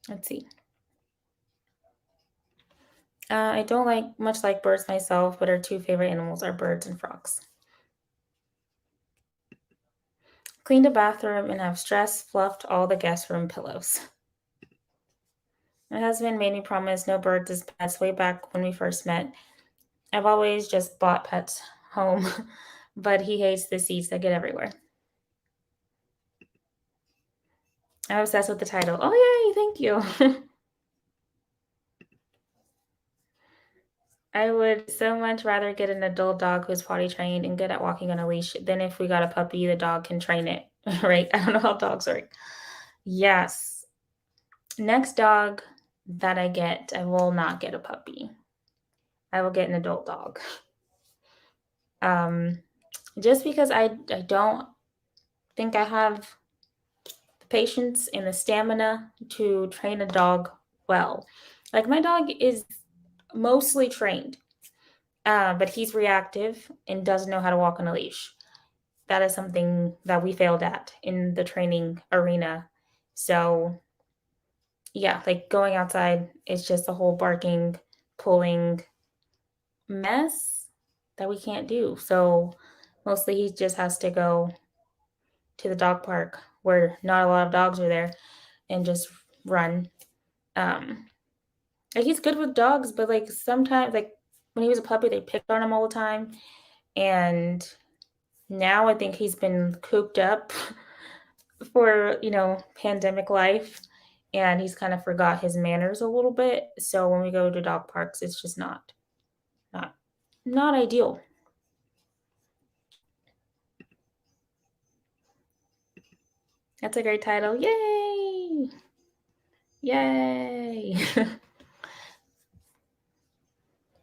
Let's see. I don't like birds myself, but our two favorite animals are birds and frogs. Cleaned a bathroom and have stress fluffed all the guest room pillows. My husband made me promise no birds as pets way back when we first met. I've always just bought pets home, but he hates the seeds that get everywhere. I'm obsessed with the title. Oh, yay, thank you. I would so much rather get an adult dog who's potty trained and good at walking on a leash than if we got a puppy, the dog can train it, right? I don't know how dogs work. Yes. Next dog that I get, I will not get a puppy. I will get an adult dog. Um, just because I don't think I have the patience and the stamina to train a dog well. Like my dog is mostly trained, but he's reactive and doesn't know how to walk on a leash. That is something that we failed at in the training arena. So yeah, like going outside is just a whole barking, pulling mess that we can't do. So mostly he just has to go to the dog park where not a lot of dogs are there and just run. Um, like he's good with dogs, but like sometimes, like when he was a puppy, they picked on him all the time, and now I think he's been cooped up for pandemic life, and he's kind of forgot his manners a little bit. So when we go to dog parks, it's just not not ideal. That's a great title. Yay! Yay!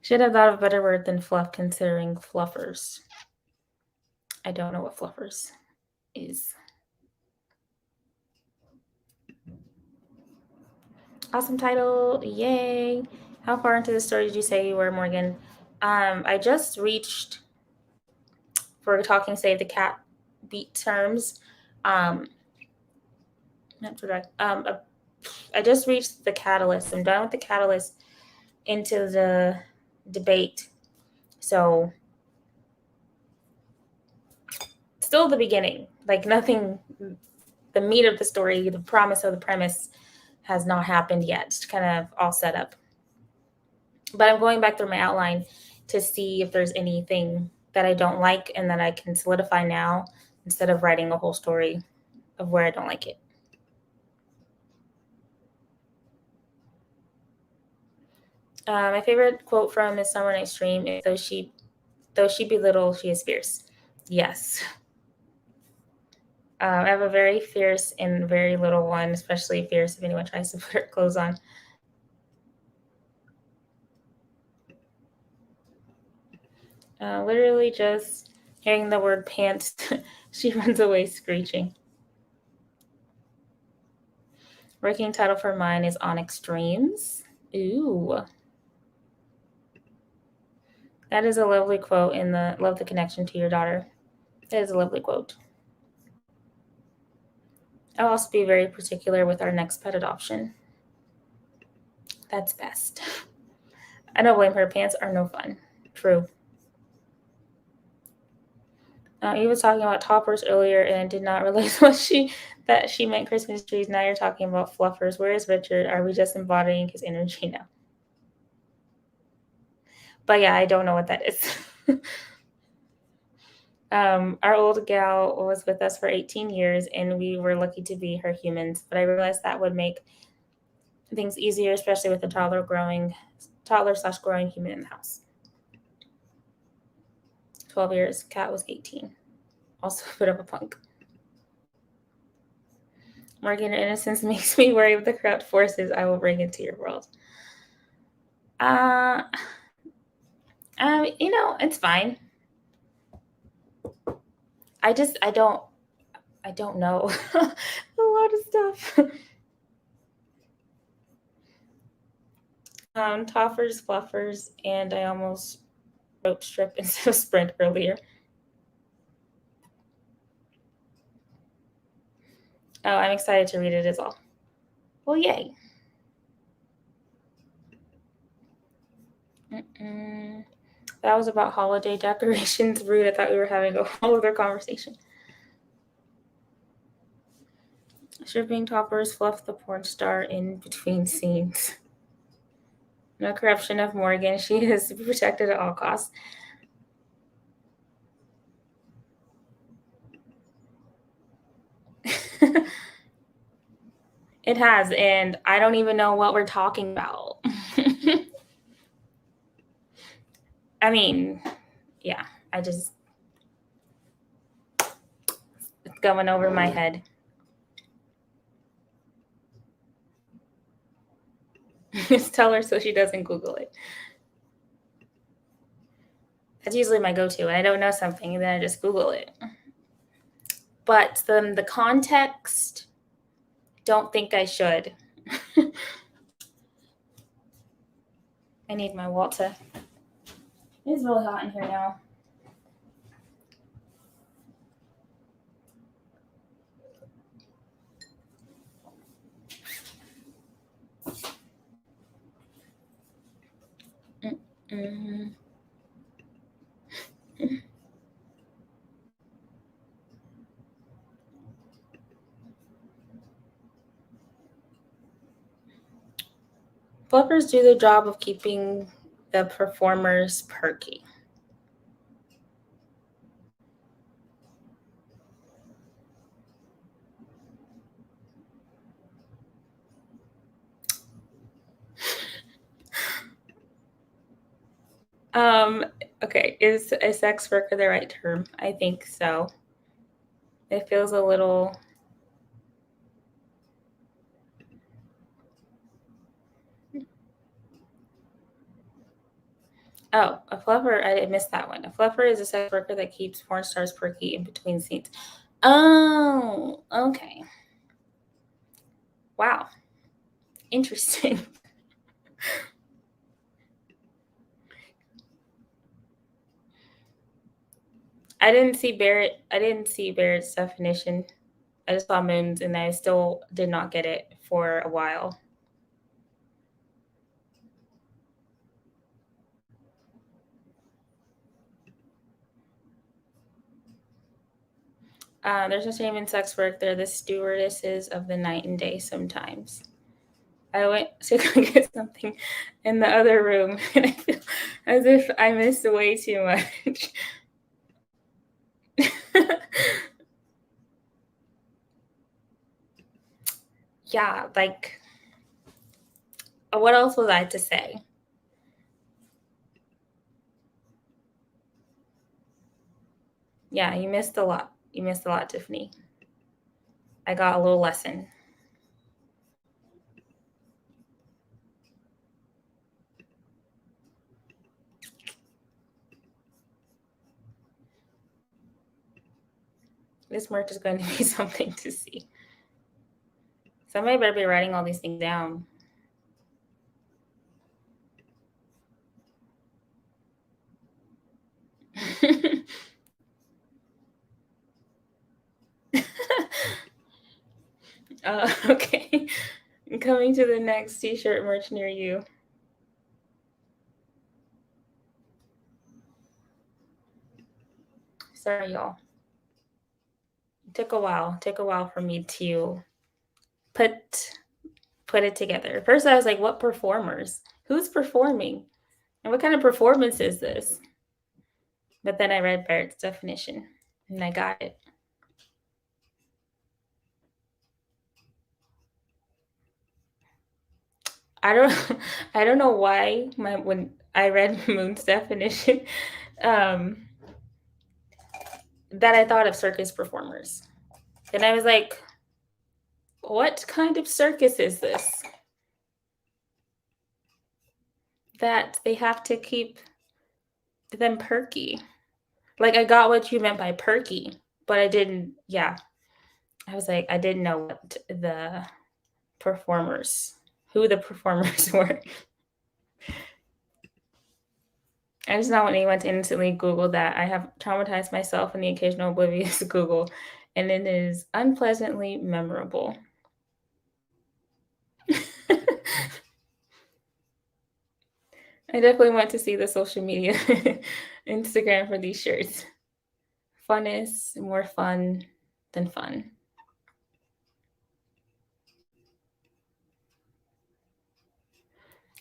Should have thought of a better word than fluff considering fluffers. I don't know what fluffers is. Awesome title. Yay. How far into the story did you say you were, Morgan? I just reached, for talking Save the Cat beat terms. Not direct. I just reached the catalyst. I'm done with the catalyst into the debate. So still the beginning. Like nothing, the meat of the story, the promise of the premise has not happened yet. It's kind of all set up. But I'm going back through my outline to see if there's anything that I don't like and that I can solidify now instead of writing a whole story of where I don't like it. My favorite quote from Miss Summer Night's Dream is though she be little, she is fierce. Yes. I have a very fierce and very little one, especially fierce if anyone tries to put her clothes on. Literally just hearing the word pants, she runs away screeching. Working title for mine is On Extremes. Ooh. That is a lovely quote in the love the connection to your daughter. That is a lovely quote. I'll also be very particular with our next pet adoption. That's best. I don't blame her. Pants are no fun. True. He was talking about toppers earlier and did not realize that she meant Christmas trees. Now you're talking about fluffers. Where is Richard? Are we just embodying his energy now? But yeah, I don't know what that is. Our old gal was with us for 18 years, and we were lucky to be her humans. But I realized that would make things easier, especially with a toddler/growing human in the house. 12 years. Cat was 18. Also a bit of a punk. Morgan, innocence makes me worry of the corrupt forces I will bring into your world. It's fine. I don't know a lot of stuff. Toffers, fluffers, and I almost wrote strip instead of sprint earlier. Oh, I'm excited to read it as well. Well, yay. That was about holiday decorations. Rude. I thought we were having a whole other conversation. Stripping toppers fluff the porn star in between scenes. No corruption of Morgan. She is protected at all costs. It has, and I don't even know what we're talking about. I mean, yeah, it's going over my head. Just tell her so she doesn't Google it. That's usually my go-to. I don't know something, and then I just Google it. But the context, don't think I should. I need my Walter. It's really hot in here now. Mm-hmm. Flippers do the job of keeping the performers perky. Okay, is a sex worker the right term? I think so. It feels a little. Oh, a fluffer. I missed that one. A fluffer is a sex worker that keeps porn stars perky in between scenes. Oh, okay. Wow. Interesting. I didn't see Barrett's definition. I just saw moons, and I still did not get it for a while. There's no shame in sex work. They're the stewardesses of the night and day sometimes. I went to go get something in the other room, and I feel as if I missed way too much. Yeah, like, what else was I to say? Yeah, you missed a lot. You missed a lot, Tiffany. I got a little lesson. This merch is going to be something to see. Somebody better be writing all these things down. Okay. Coming to the next t-shirt merch near you. Sorry, y'all. Took a while. Took a while for me to put put it together. First, I was like, "What performers? Who's performing? And what kind of performance is this?" But then I read Barrett's definition, and I got it. I don't I don't know why when I read Moon's definition, um, that I thought of circus performers. And I was like, what kind of circus is this? That they have to keep them perky. Like I got what you meant by perky, but I didn't yeah. I was like, I didn't know what the performers who the performers were. I just not want anyone to instantly Google that. I have traumatized myself in the occasional oblivious Google, and it is unpleasantly memorable. I definitely want to see the social media Instagram for these shirts. Fun is more fun than fun.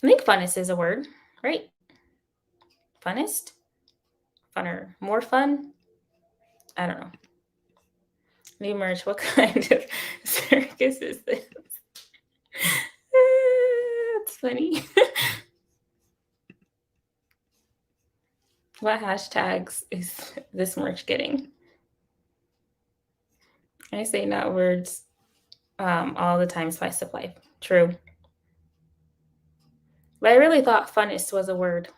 I think funnest is a word, right? Funnest? Funner. More fun? I don't know. New merch. What kind of circus is this? That's funny. What hashtags is this merch getting? I say not words all the time, spice of life. True. But I really thought funnest was a word.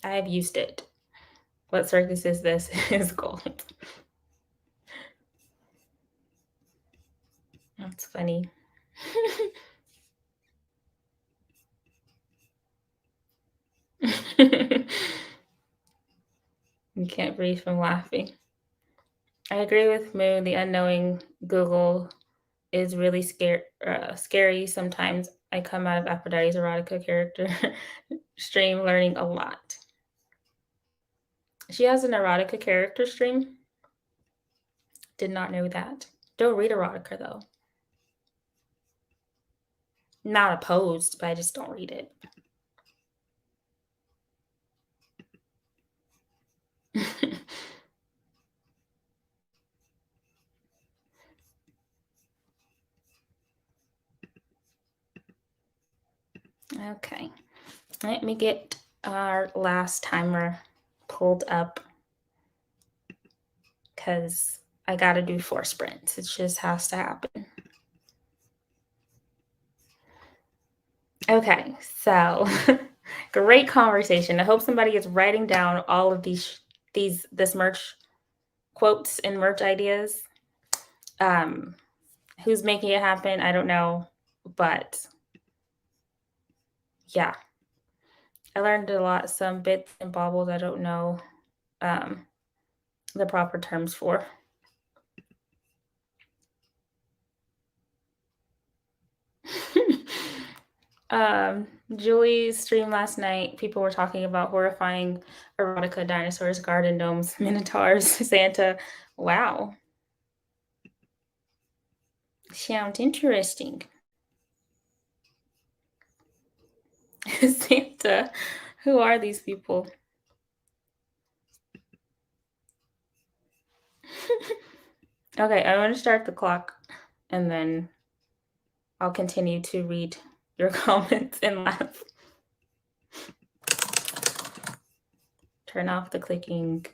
I have used it. What circus is this? Is gold. That's funny. You can't breathe from laughing. I agree with Moon. The unknowing Google is really scary sometimes. I come out of Aphrodite's erotica character stream learning a lot. She has an erotica character stream. Did not know that. Don't read erotica though. Not opposed, but I just don't read it. Okay. Let me get our last timer pulled up because I got to do 4 sprints. It just has to happen. Okay, so great conversation. I hope somebody is writing down all of this merch quotes and merch ideas. Who's making it happen? I don't know, but yeah, I learned a lot. Some bits and bobbles I don't know the proper terms for. Julie's stream last night, people were talking about horrifying erotica dinosaurs, garden gnomes, minotaurs, Santa. Wow. Sounds interesting. Santa. Who are these people? Okay, I'm going to start the clock and then I'll continue to read your comments and laugh. Turn off the clicking.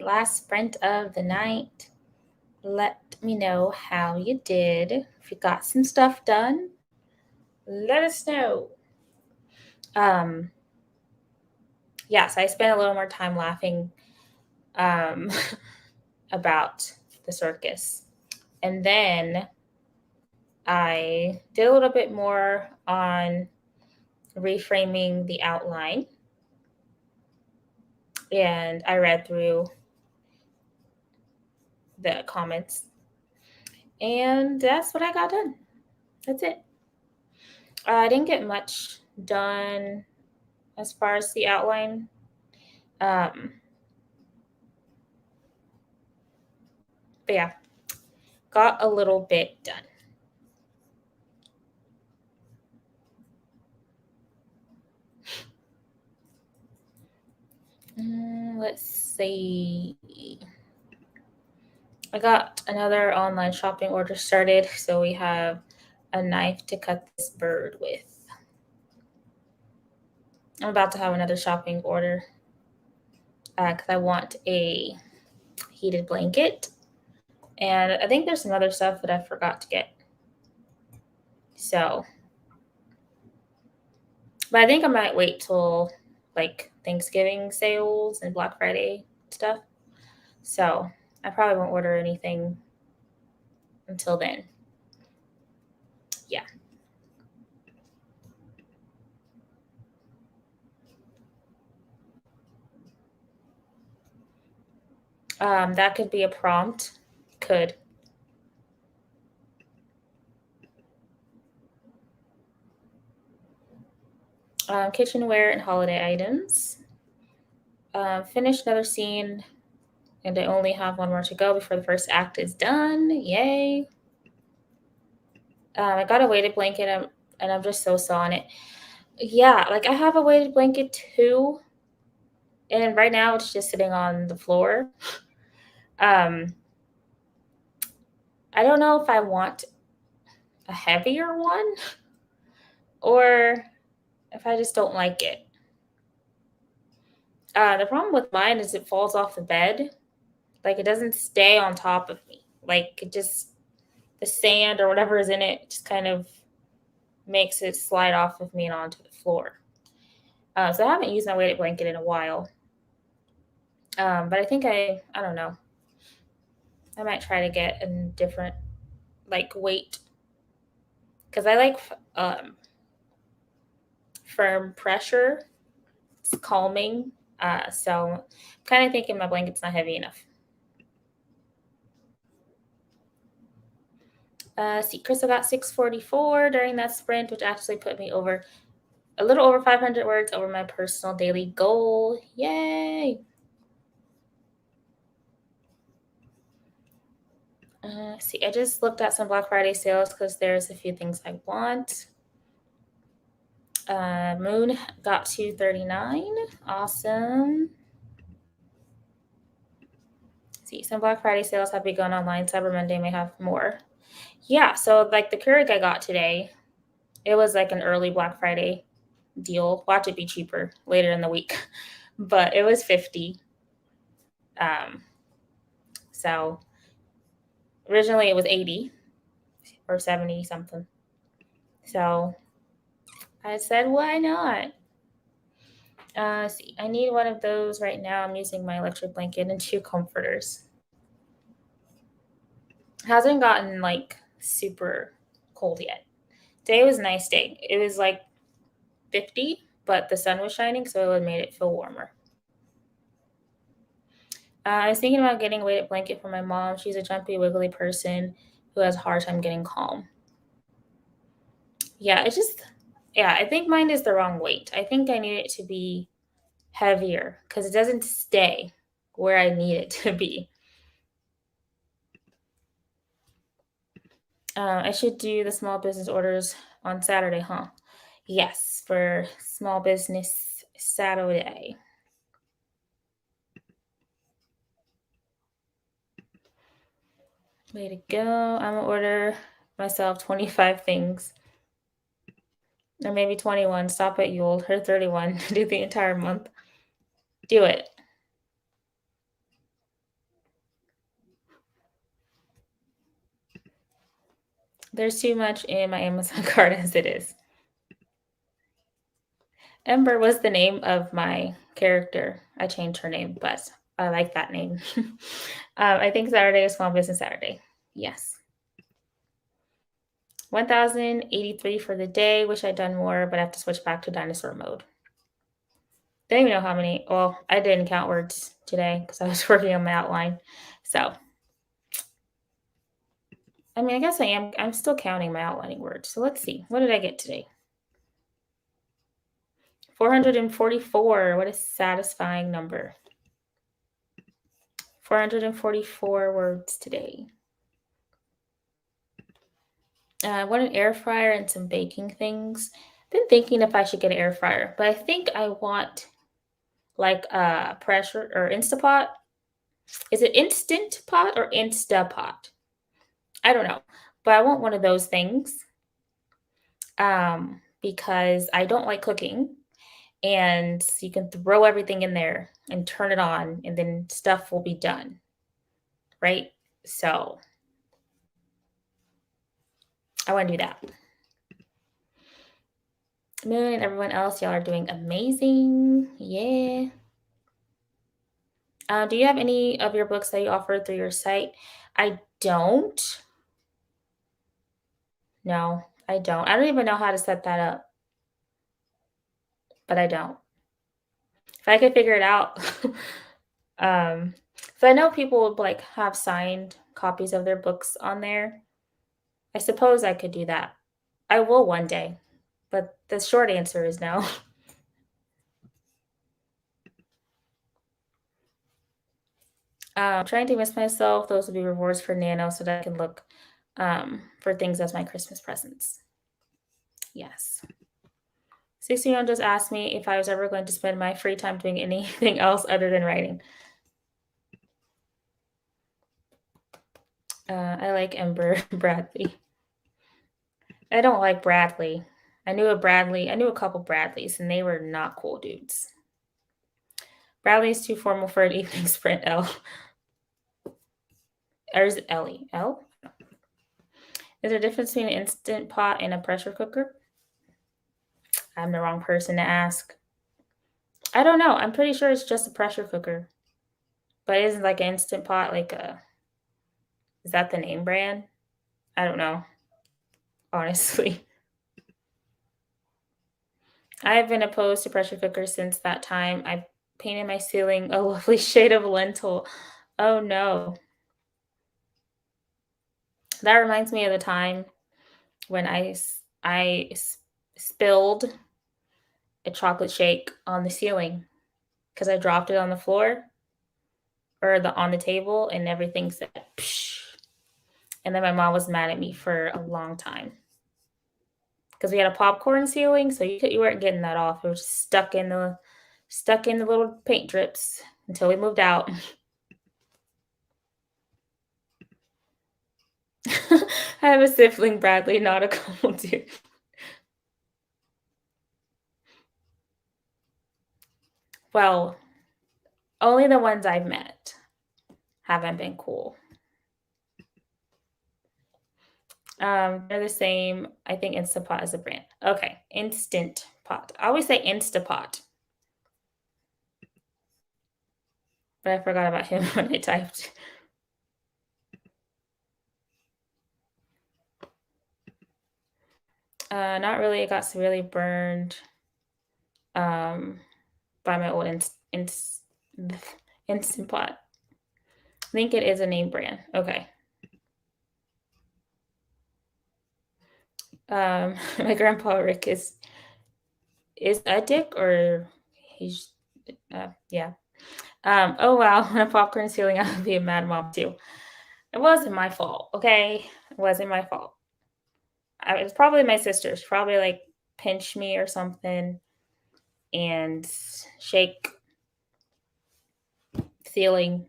last sprint of the night. Let me know how you did. If you got some stuff done, let us know. Um, yes, I spent a little more time laughing um, about the circus. And then I did a little bit more on reframing the outline. And I read through the comments. And that's what I got done. That's it. I didn't get much done as far as the outline. But yeah, got a little bit done. Let's see. I got another online shopping order started, so we have a knife to cut this bird with. I'm about to have another shopping order because I want a heated blanket, and I think there's some other stuff that I forgot to get. So, but I think I might wait till like Thanksgiving sales and Black Friday stuff. So I probably won't order anything until then. Yeah. That could be a prompt. Could. Kitchenware and holiday items. Finished another scene, and I only have one more to go before the first act is done. Yay! I got a weighted blanket, and I'm just so on it. Yeah, like I have a weighted blanket too, and right now it's just sitting on the floor. I don't know if I want a heavier one or if I just don't like it. The problem with mine is it falls off the bed. Like it doesn't stay on top of me. Like it just, the sand or whatever is in it just kind of makes it slide off of me and onto the floor. So I haven't used my weighted blanket in a while. But I think I don't know. I might try to get a different like weight because I like firm pressure. It's calming. So I'm kind of thinking my blanket's not heavy enough. See, Crystal got 644 during that sprint, which actually put me over a little over 500 words over my personal daily goal. Yay! See, I just looked at some Black Friday sales because there's a few things I want. Moon got 239. Awesome. See, some Black Friday sales have begun online. Cyber Monday may have more. Yeah, so like the Keurig I got today, it was like an early Black Friday deal. Watch it be cheaper later in the week, but it was 50. So originally it was 80 or 70 something. So I said, why not? See, I need one of those right now. I'm using my electric blanket and 2 comforters. Hasn't gotten like super cold yet. Today was a nice day. It was like 50, but the sun was shining, so it made it feel warmer. I was thinking about getting a weighted blanket for my mom. She's a jumpy, wiggly person who has a hard time getting calm. Yeah, I think mine is the wrong weight. I think I need it to be heavier because it doesn't stay where I need it to be. I should do the small business orders on Saturday, huh? Yes, for small business Saturday. Way to go. I'm gonna order myself 25 things. Or maybe 21. Stop at Yule. Or 31. Do the entire month. Do it. There's too much in my Amazon cart as it is. Ember was the name of my character. I changed her name, but I like that name. I think Saturday is Small Business Saturday. Yes. 1083 for the day. Wish I'd done more, but I have to switch back to dinosaur mode. Don't even know how many. Well, I didn't count words today because I was working on my outline. So, I mean, I guess I am. I'm still counting my outlining words. So let's see. What did I get today? 444. What a satisfying number. 444 words today. I want an air fryer and some baking things. Been thinking if I should get an air fryer, but I think I want like a pressure or Instapot. Is it Instant Pot or Instapot? I don't know, but I want one of those things because I don't like cooking, and you can throw everything in there and turn it on, and then stuff will be done, right? So I want to do that. Moon and everyone else, y'all are doing amazing. Yeah. Do you have any of your books that you offer through your site? I don't. No, I don't. I don't even know how to set that up, but I don't. If I could figure it out, if I know people would like have signed copies of their books on there, I suppose I could do that. I will one day, but the short answer is no. Trying to miss myself. Those will be rewards for Nano so that I can look for things as my Christmas presents. Yes. 16-year-old just asked me if I was ever going to spend my free time doing anything else other than writing. I like Ember Bradley. I don't like Bradley. I knew a couple Bradleys, and they were not cool dudes. Bradley is too formal for an evening sprint, L. Or is it Ellie? L? Is there a difference between an instant pot and a pressure cooker? I'm the wrong person to ask. I don't know. I'm pretty sure it's just a pressure cooker. But isn't like an instant pot like a is that the name brand? I don't know. Honestly. I have been opposed to pressure cookers since that time. I painted my ceiling a lovely shade of lentil. Oh no. That reminds me of the time when spilled a chocolate shake on the ceiling because I dropped it on the floor or on the table and everything said psh. And then my mom was mad at me for a long time because we had a popcorn ceiling, so you weren't getting that off. It was just stuck in the little paint drips until we moved out. I have a sibling, Bradley, not a cool dude. Well, only the ones I've met haven't been cool. They're the same. I think Instapot is a brand. Okay, Instant Pot. I always say Instapot, but I forgot about him when I typed. Not really. It got severely burned by my old Instant Pot. I think it is a name brand. Okay. My grandpa Rick is a dick or he's yeah. Oh wow, on a popcorn ceiling, I would be a mad mom too. It wasn't my fault, okay? It wasn't my fault. It was probably my sister. She probably like pinched me or something and shake ceiling.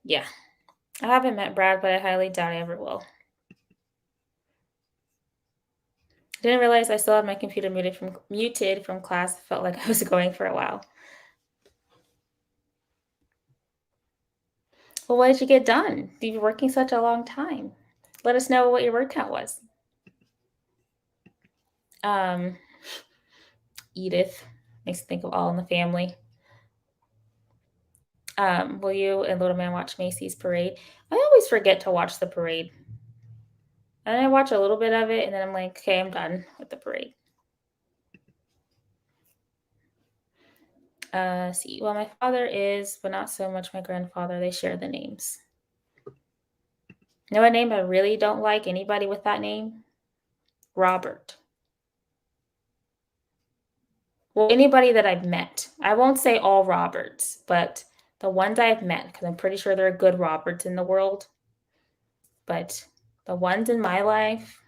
Yeah. I haven't met Brad, but I highly doubt I ever will. I didn't realize I still had my computer muted from class. It felt like I was going for a while. Well, what did you get done? You've been working such a long time. Let us know what your word count was. Um, Edith makes me think of All in the Family. Will you and Little Man watch Macy's parade? I always forget to watch the parade. And I watch a little bit of it and then I'm like, okay, I'm done with the parade. See, well, my father is, but not so much my grandfather. They share the names. You know what name I really don't like? Anybody with that name? Robert. Well, anybody that I've met. I won't say all Roberts, but the ones I've met, because I'm pretty sure there are good Roberts in the world. But the ones in my life,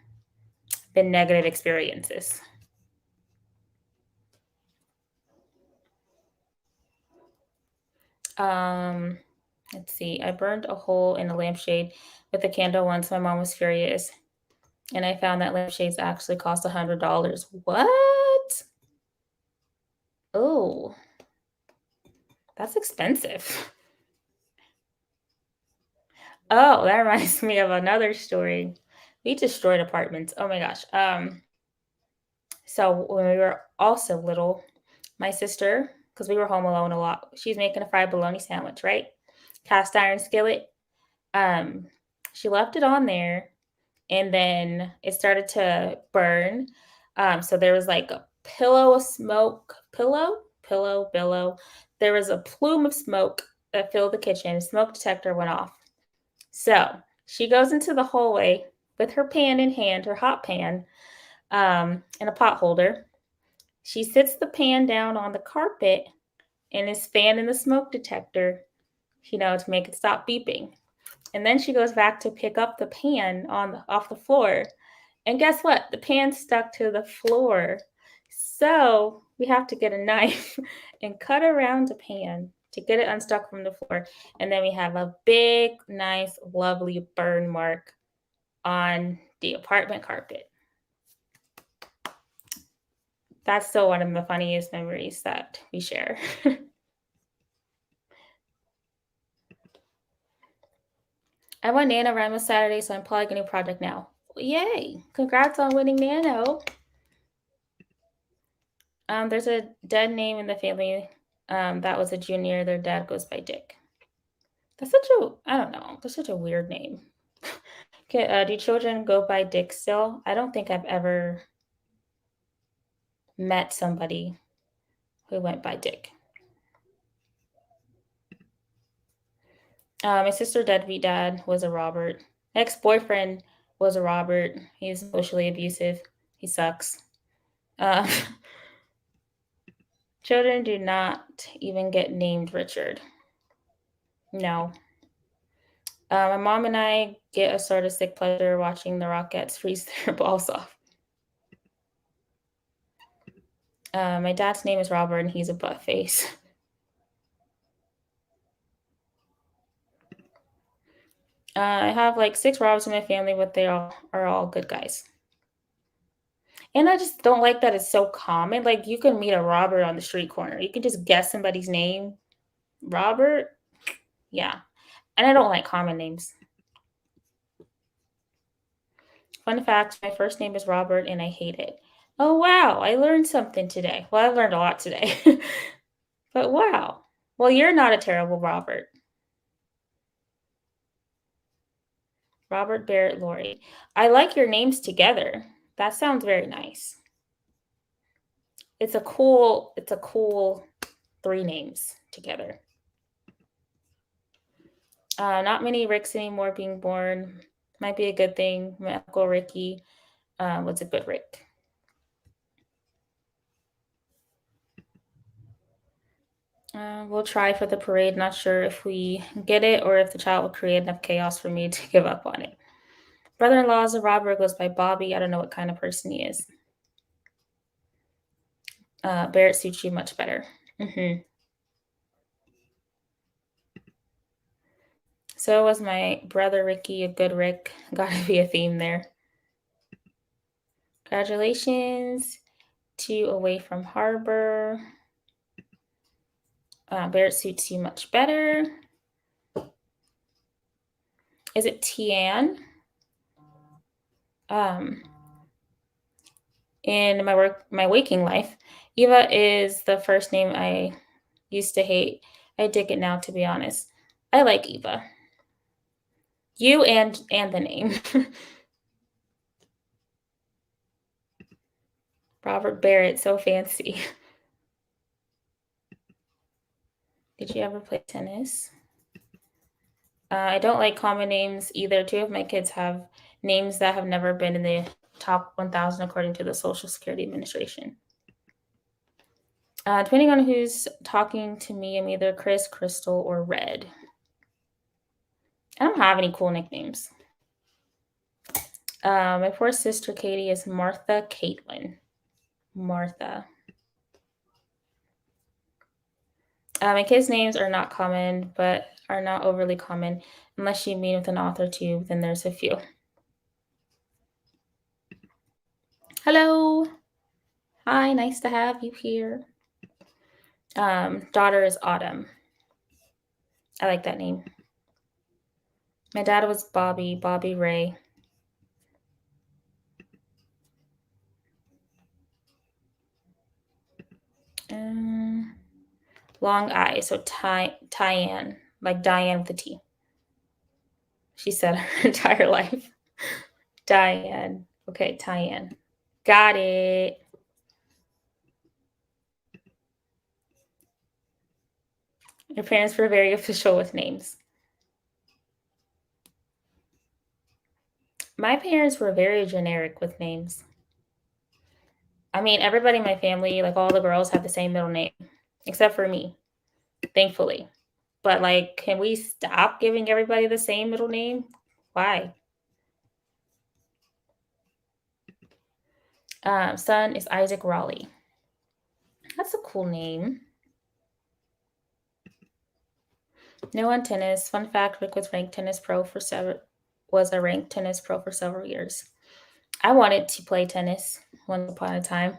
been negative experiences. Um, let's see. I burned a hole in a lampshade with a candle once. My mom was furious, and I found that lampshades actually cost $100. What? Oh, that's expensive. Oh, that reminds me of another story. We destroyed apartments. Oh my gosh. So when we were also little, my sister, because we were home alone a lot, she's making a fried bologna sandwich, right? Cast iron skillet. Um, she left it on there and then it started to burn. So there was like a pillow of smoke, billow. There was a plume of smoke that filled the kitchen. Smoke detector went off. So she goes into the hallway with her pan in hand, her hot pan, and a pot holder. She sits the pan down on the carpet and is fanning the smoke detector, to make it stop beeping. And then she goes back to pick up the pan off the floor. And guess what? The pan stuck to the floor. So we have to get a knife and cut around the pan to get it unstuck from the floor. And then we have a big, nice, lovely burn mark on the apartment carpet. That's still one of the funniest memories that we share. I won Nanowrimo Saturday, so I'm plugging a new project now. Yay! Congrats on winning Nano. There's a dead name in the family. That was a junior. Their dad goes by Dick. That's such a, I don't know, that's such a weird name. Okay, do children go by Dick still? I don't think I've ever met somebody who went by Dick. My sister deadbeat dad was a Robert. Ex-boyfriend was a Robert. He's emotionally abusive. He sucks. Uh, children do not even get named Richard. No. My mom and I get a sort of sick pleasure watching the Rockettes freeze their balls off. My dad's name is Robert, and he's a butt face. I have like 6 Roberts in my family, but they all are all good guys. And I just don't like that it's so common. Like you can meet a Robert on the street corner. You can just guess somebody's name. Robert? Yeah. And I don't like common names. Fun fact, my first name is Robert and I hate it. Oh wow, I learned something today. Well, I learned a lot today. But wow. Well, you're not a terrible Robert. Robert, Barrett, Lori. I like your names together. That sounds very nice. It's a cool 3 names together. Not many Ricks anymore being born. Might be a good thing. My uncle Ricky was a good Rick. We'll try for the parade. Not sure if we get it or if the child will create enough chaos for me to give up on it. Brother-in-law is a Robert, goes by Bobby. I don't know what kind of person he is. Barrett suits you much better. So was my brother Ricky, a good Rick. Gotta be a theme there. Congratulations. 2 away from Harbor. Barrett suits you much better. Is it Tian? Um, in my waking life, Eva is the first name I used to hate. I dig it now, to be honest. I like Eva. You and the name. Robert Barrett, so fancy. Did you ever play tennis? I don't like common names either. Two of my kids have names that have never been in the top 1,000 according to the Social Security Administration. Depending on who's talking to me, I'm either Chris, Crystal, or Red. I don't have any cool nicknames. My poor sister Katie is Martha Caitlin. Martha. My kids' names are not common, but are not overly common. Unless you meet with an author too, then there's a few. Hello. Hi, nice to have you here. Daughter is Autumn. I like that name. My dad was Bobby Ray. Um, Long I, so Tyann, like Diane with a T. She said her entire life. Diane. Okay, Tyann. Got it. Your parents were very official with names. My parents were very generic with names. I mean, everybody in my family, like all the girls, have the same middle name, except for me, thankfully. But like, can we stop giving everybody the same middle name? Why? Son is Isaac Raleigh. That's a cool name. No on tennis. Fun fact: Rick was a ranked tennis pro for several years. I wanted to play tennis once upon a time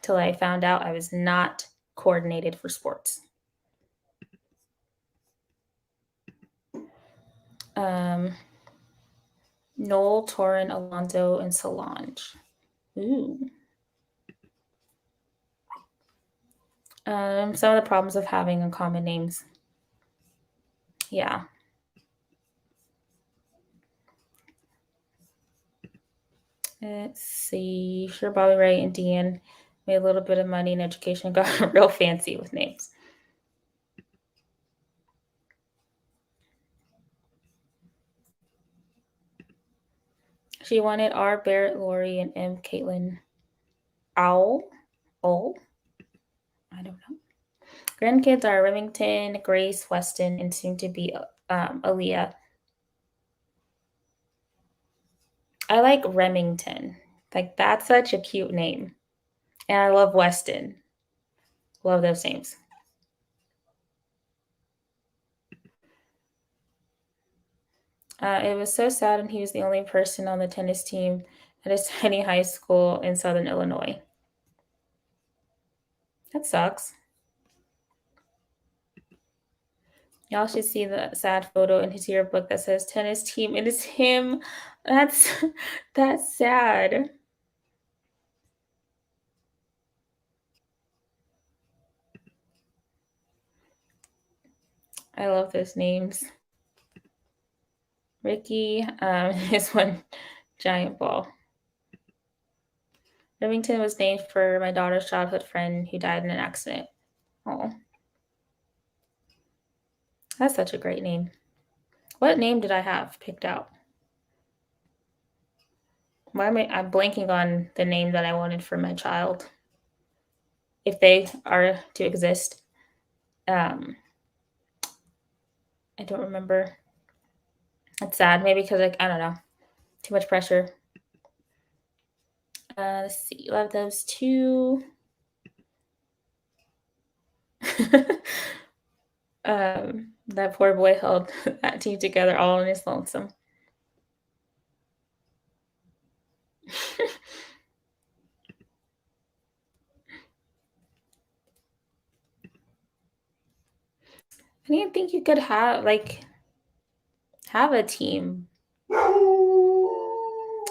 till I found out I was not coordinated for sports. Um, Noel, Torin, Alonso, and Solange. Ooh. Some of the problems of having uncommon names. Yeah. Let's see. Sure, Bobby Ray and Deanne made a little bit of money in education, got real fancy with names. She wanted R. Barrett, Lori, and M. Caitlin. Owl? Owl? I don't know. Grandkids are Remington, Grace, Weston, and soon to be Aaliyah. I like Remington. Like, that's such a cute name. And I love Weston. Love those names. It was so sad, and he was the only person on the tennis team at his tiny high school in Southern Illinois. That sucks. Y'all should see the sad photo in his yearbook that says tennis team. It is him. That's that's sad. I love those names. Ricky is one giant ball. Remington was named for my daughter's childhood friend who died in an accident. Oh, that's such a great name. What name did I have picked out? Why am I'm blanking on the name that I wanted for my child, if they are to exist. Um, I don't remember. It's sad. Maybe because like I don't know, too much pressure. Let's see. Love those two. That poor boy held that team together all in his lonesome. I didn't think you could have like have a team.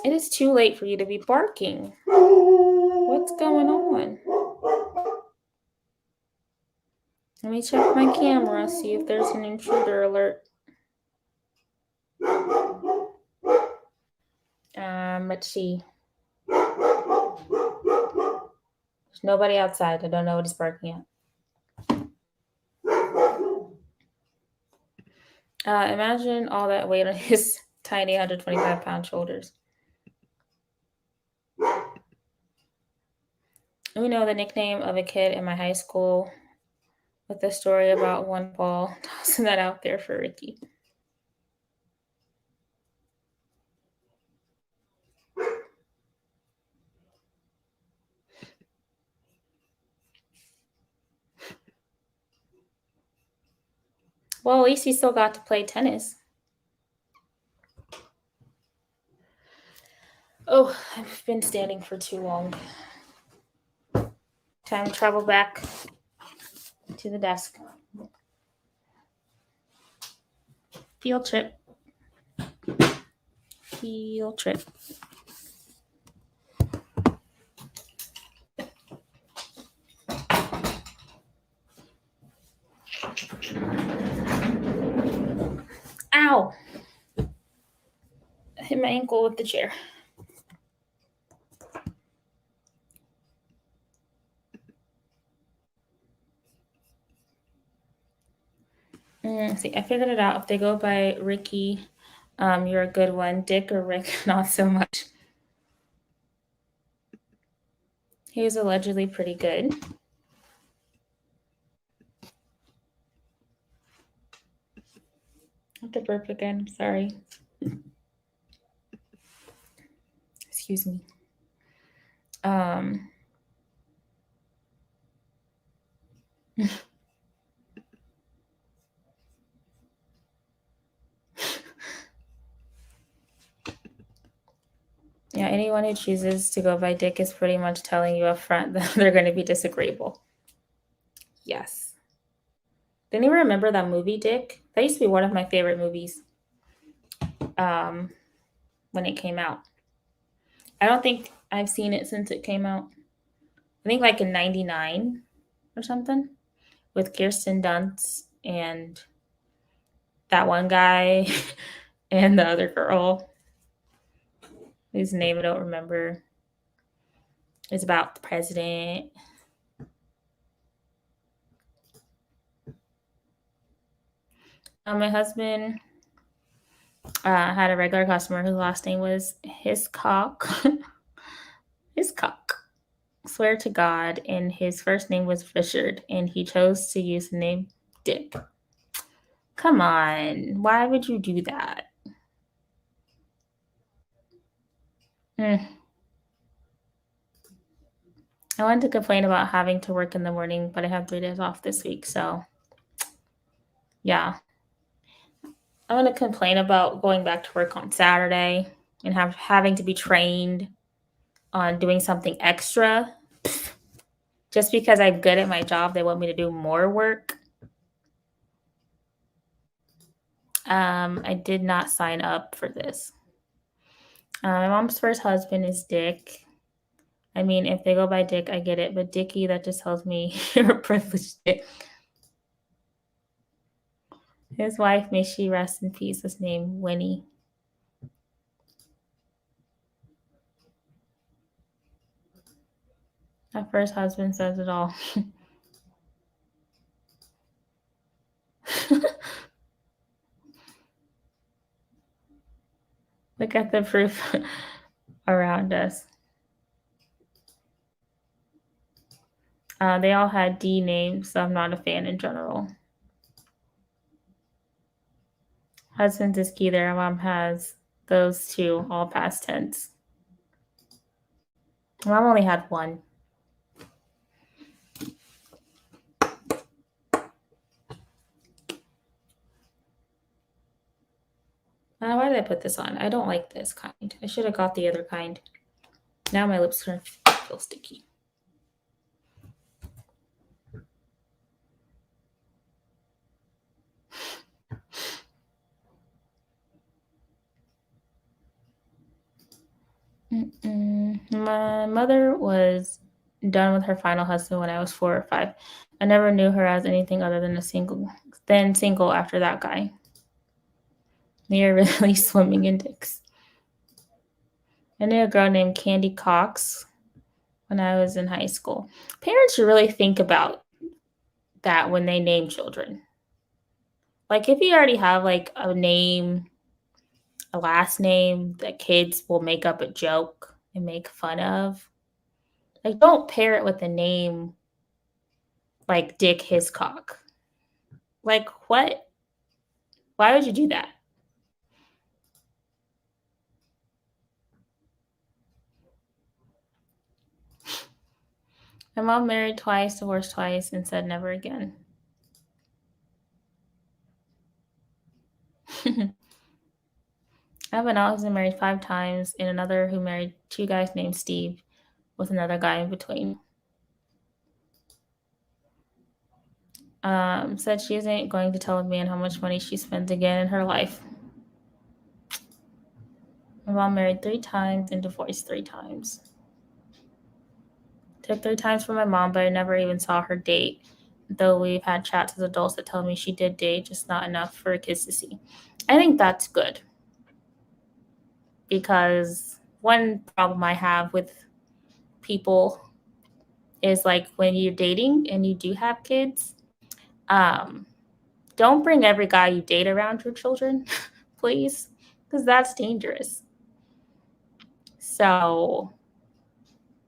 It is too late for you to be barking. What's going on? Let me check my camera, see if there's an intruder alert. Let's see. There's nobody outside. I don't know what he's barking at. Imagine all that weight on his tiny 125-pound shoulders. We know the nickname of a kid in my high school with a story about one ball. Tossing that out there for Ricky. Well, at least he still got to play tennis. Oh, I've been standing for too long. Time to travel back to the desk. Field trip. Field trip. Ow! I hit my ankle with the chair. See, I figured it out. If they go by Ricky, you're a good one. Dick or Rick, not so much. He was allegedly pretty good. I have to burp again. Sorry. Excuse me. Yeah, anyone who chooses to go by Dick is pretty much telling you up front that they're going to be disagreeable. Yes. Didn't you remember that movie, Dick? That used to be one of my favorite movies when it came out. I don't think I've seen it since it came out. I think like in 99 or something with Kirsten Dunst and that one guy and the other girl whose name I don't remember. It's about the president. My husband had a regular customer whose last name was Hiscock. Hiscock. Swear to God. And his first name was Richard. And he chose to use the name Dick. Come on. Why would you do that? I wanted to complain about having to work in the morning, but I have 3 days off this week. So, yeah. I want to complain about going back to work on Saturday and having to be trained on doing something extra. Just because I'm good at my job, they want me to do more work. I did not sign up for this. My mom's first husband is Dick. I mean, if they go by Dick, I get it. But Dickie, that just tells me you're a privileged Dick. His wife, may she rest in peace, was named Winnie. My first husband says it all. Look at the proof around us. They all had D names, so I'm not a fan in general. Husband is key there. Mom has those two, all past tense. Mom only had one. Why did I put this on? I don't like this kind. I should have got the other kind. Now my lips are feel sticky. My mother was done with her final husband when I was 4 or 5. I never knew her as anything other than single after that guy. You're really swimming in dicks. I knew a girl named Candy Cox when I was in high school. Parents should really think about that when they name children. Like if you already have like a name, a last name that kids will make up a joke and make fun of, like don't pair it with a name like Dick Hiscock. Like what? Why would you do that? My mom married twice, divorced twice, and said never again. I have an aunt who's been married 5 times, and another who married 2 guys named Steve with another guy in between. Said she isn't going to tell a man how much money she spends again in her life. My mom married 3 times and divorced 3 times. Took 3 times from my mom, but I never even saw her date. Though we've had chats as adults that tell me she did date, just not enough for kids to see. I think that's good. Because one problem I have with people is like when you're dating and you do have kids, don't bring every guy you date around your children, please, because that's dangerous. So,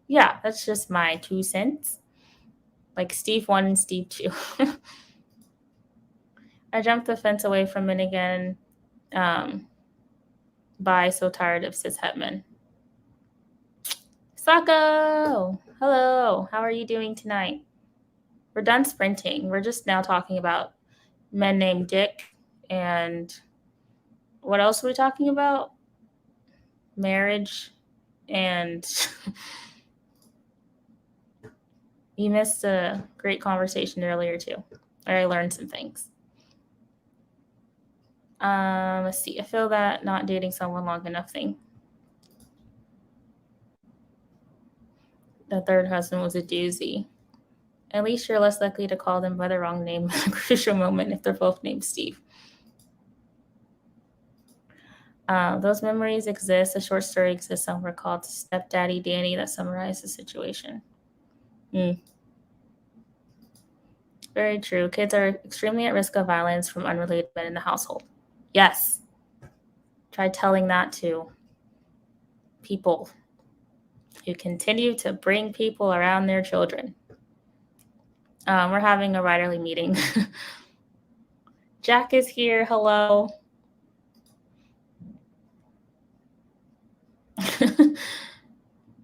yeah, that's just my 2 cents. Like Steve 1 and Steve 2. I jumped the fence away from it again. Bye, so tired of cis hetman. Sako! Hello, how are you doing tonight? We're done sprinting. We're just now talking about men named Dick and what else are we talking about? Marriage and you missed a great conversation earlier too. Or I learned some things. Let's see. I feel that not dating someone long enough thing. The third husband was a doozy. At least you're less likely to call them by the wrong name at a crucial moment if they're both named Steve. Those memories exist. A short story exists somewhere called Stepdaddy Danny that summarizes the situation. Very true. Kids are extremely at risk of violence from unrelated men in the household. Yes. Try telling that to people who continue to bring people around their children. We're having a writerly meeting. Jack is here. Hello.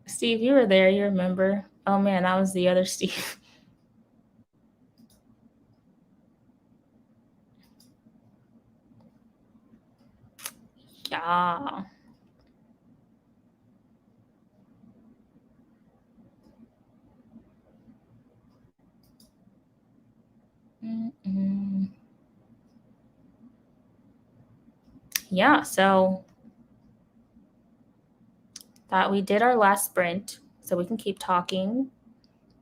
Steve, you were there. You remember. Oh, man, that was the other Steve. Yeah. Mm-mm. Yeah, so that we did our last sprint, so we can keep talking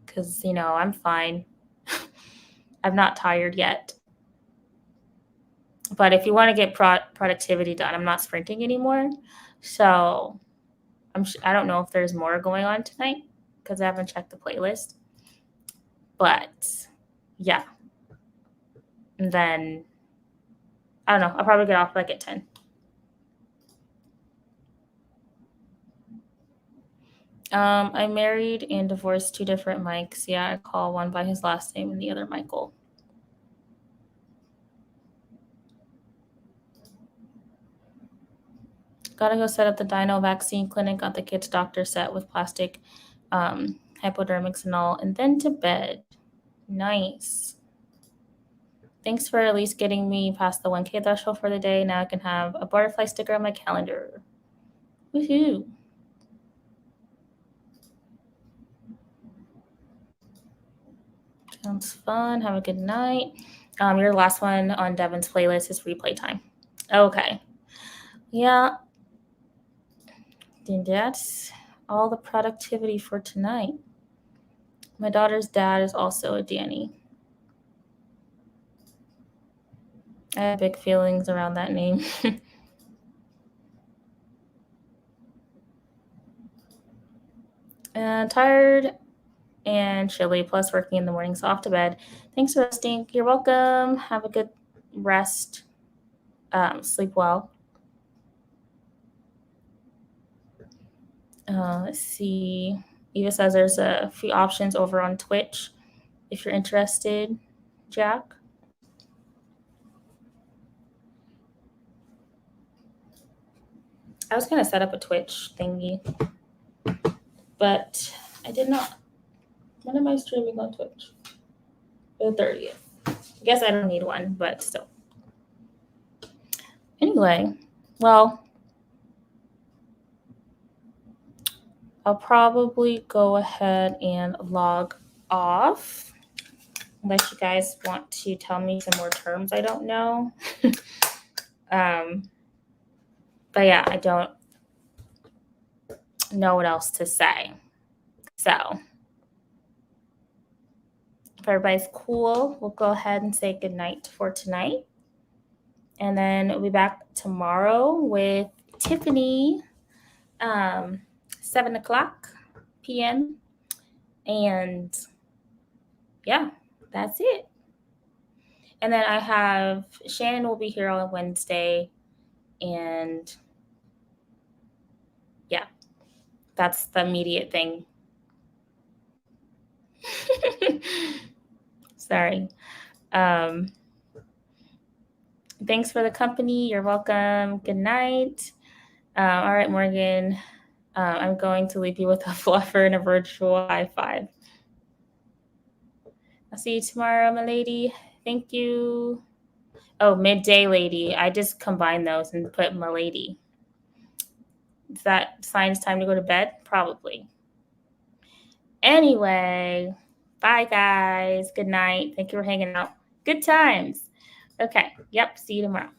because, I'm fine. I'm not tired yet. But if you want to get productivity done, I'm not sprinting anymore. So I don't know if there's more going on tonight because I haven't checked the playlist. But yeah. And then, I don't know, I'll probably get off like at 10. I married and divorced 2 different Mikes. Yeah, I call one by his last name and the other Michael. Gotta go set up the dino vaccine clinic, got the kids' doctor set with plastic hypodermics and all, and then to bed. Nice. Thanks for at least getting me past the 1K threshold for the day. Now I can have a butterfly sticker on my calendar. Woohoo. Sounds fun. Have a good night. Your last one on Devin's playlist is replay time. Okay. Yeah. And that's all the productivity for tonight. My daughter's dad is also a Danny. I have big feelings around that name. Tired and chilly, plus working in the morning, so off to bed. Thanks for resting. You're welcome. Have a good rest. Sleep well. Let's see. Eva says there's a few options over on Twitch if you're interested, Jack. I was going to set up a Twitch thingy, but I did not. When am I streaming on Twitch? The 30th. I guess I don't need one, but still. Anyway, well, I'll probably go ahead and log off unless you guys want to tell me some more terms I don't know. But yeah, I don't know what else to say. So if everybody's cool, we'll go ahead and say goodnight for tonight. And then we'll be back tomorrow with Tiffany, 7:00 p.m. And yeah, that's it. And then I have Shannon will be here on Wednesday. And yeah, that's the immediate thing. Sorry. Thanks for the company. You're welcome. Good night. All right, Morgan. I'm going to leave you with a fluffer and a virtual high five. I'll see you tomorrow, my lady. Thank you. Oh, midday lady. I just combined those and put my lady. Is that sign it's time to go to bed? Probably. Anyway, bye, guys. Good night. Thank you for hanging out. Good times. Okay. Yep. See you tomorrow.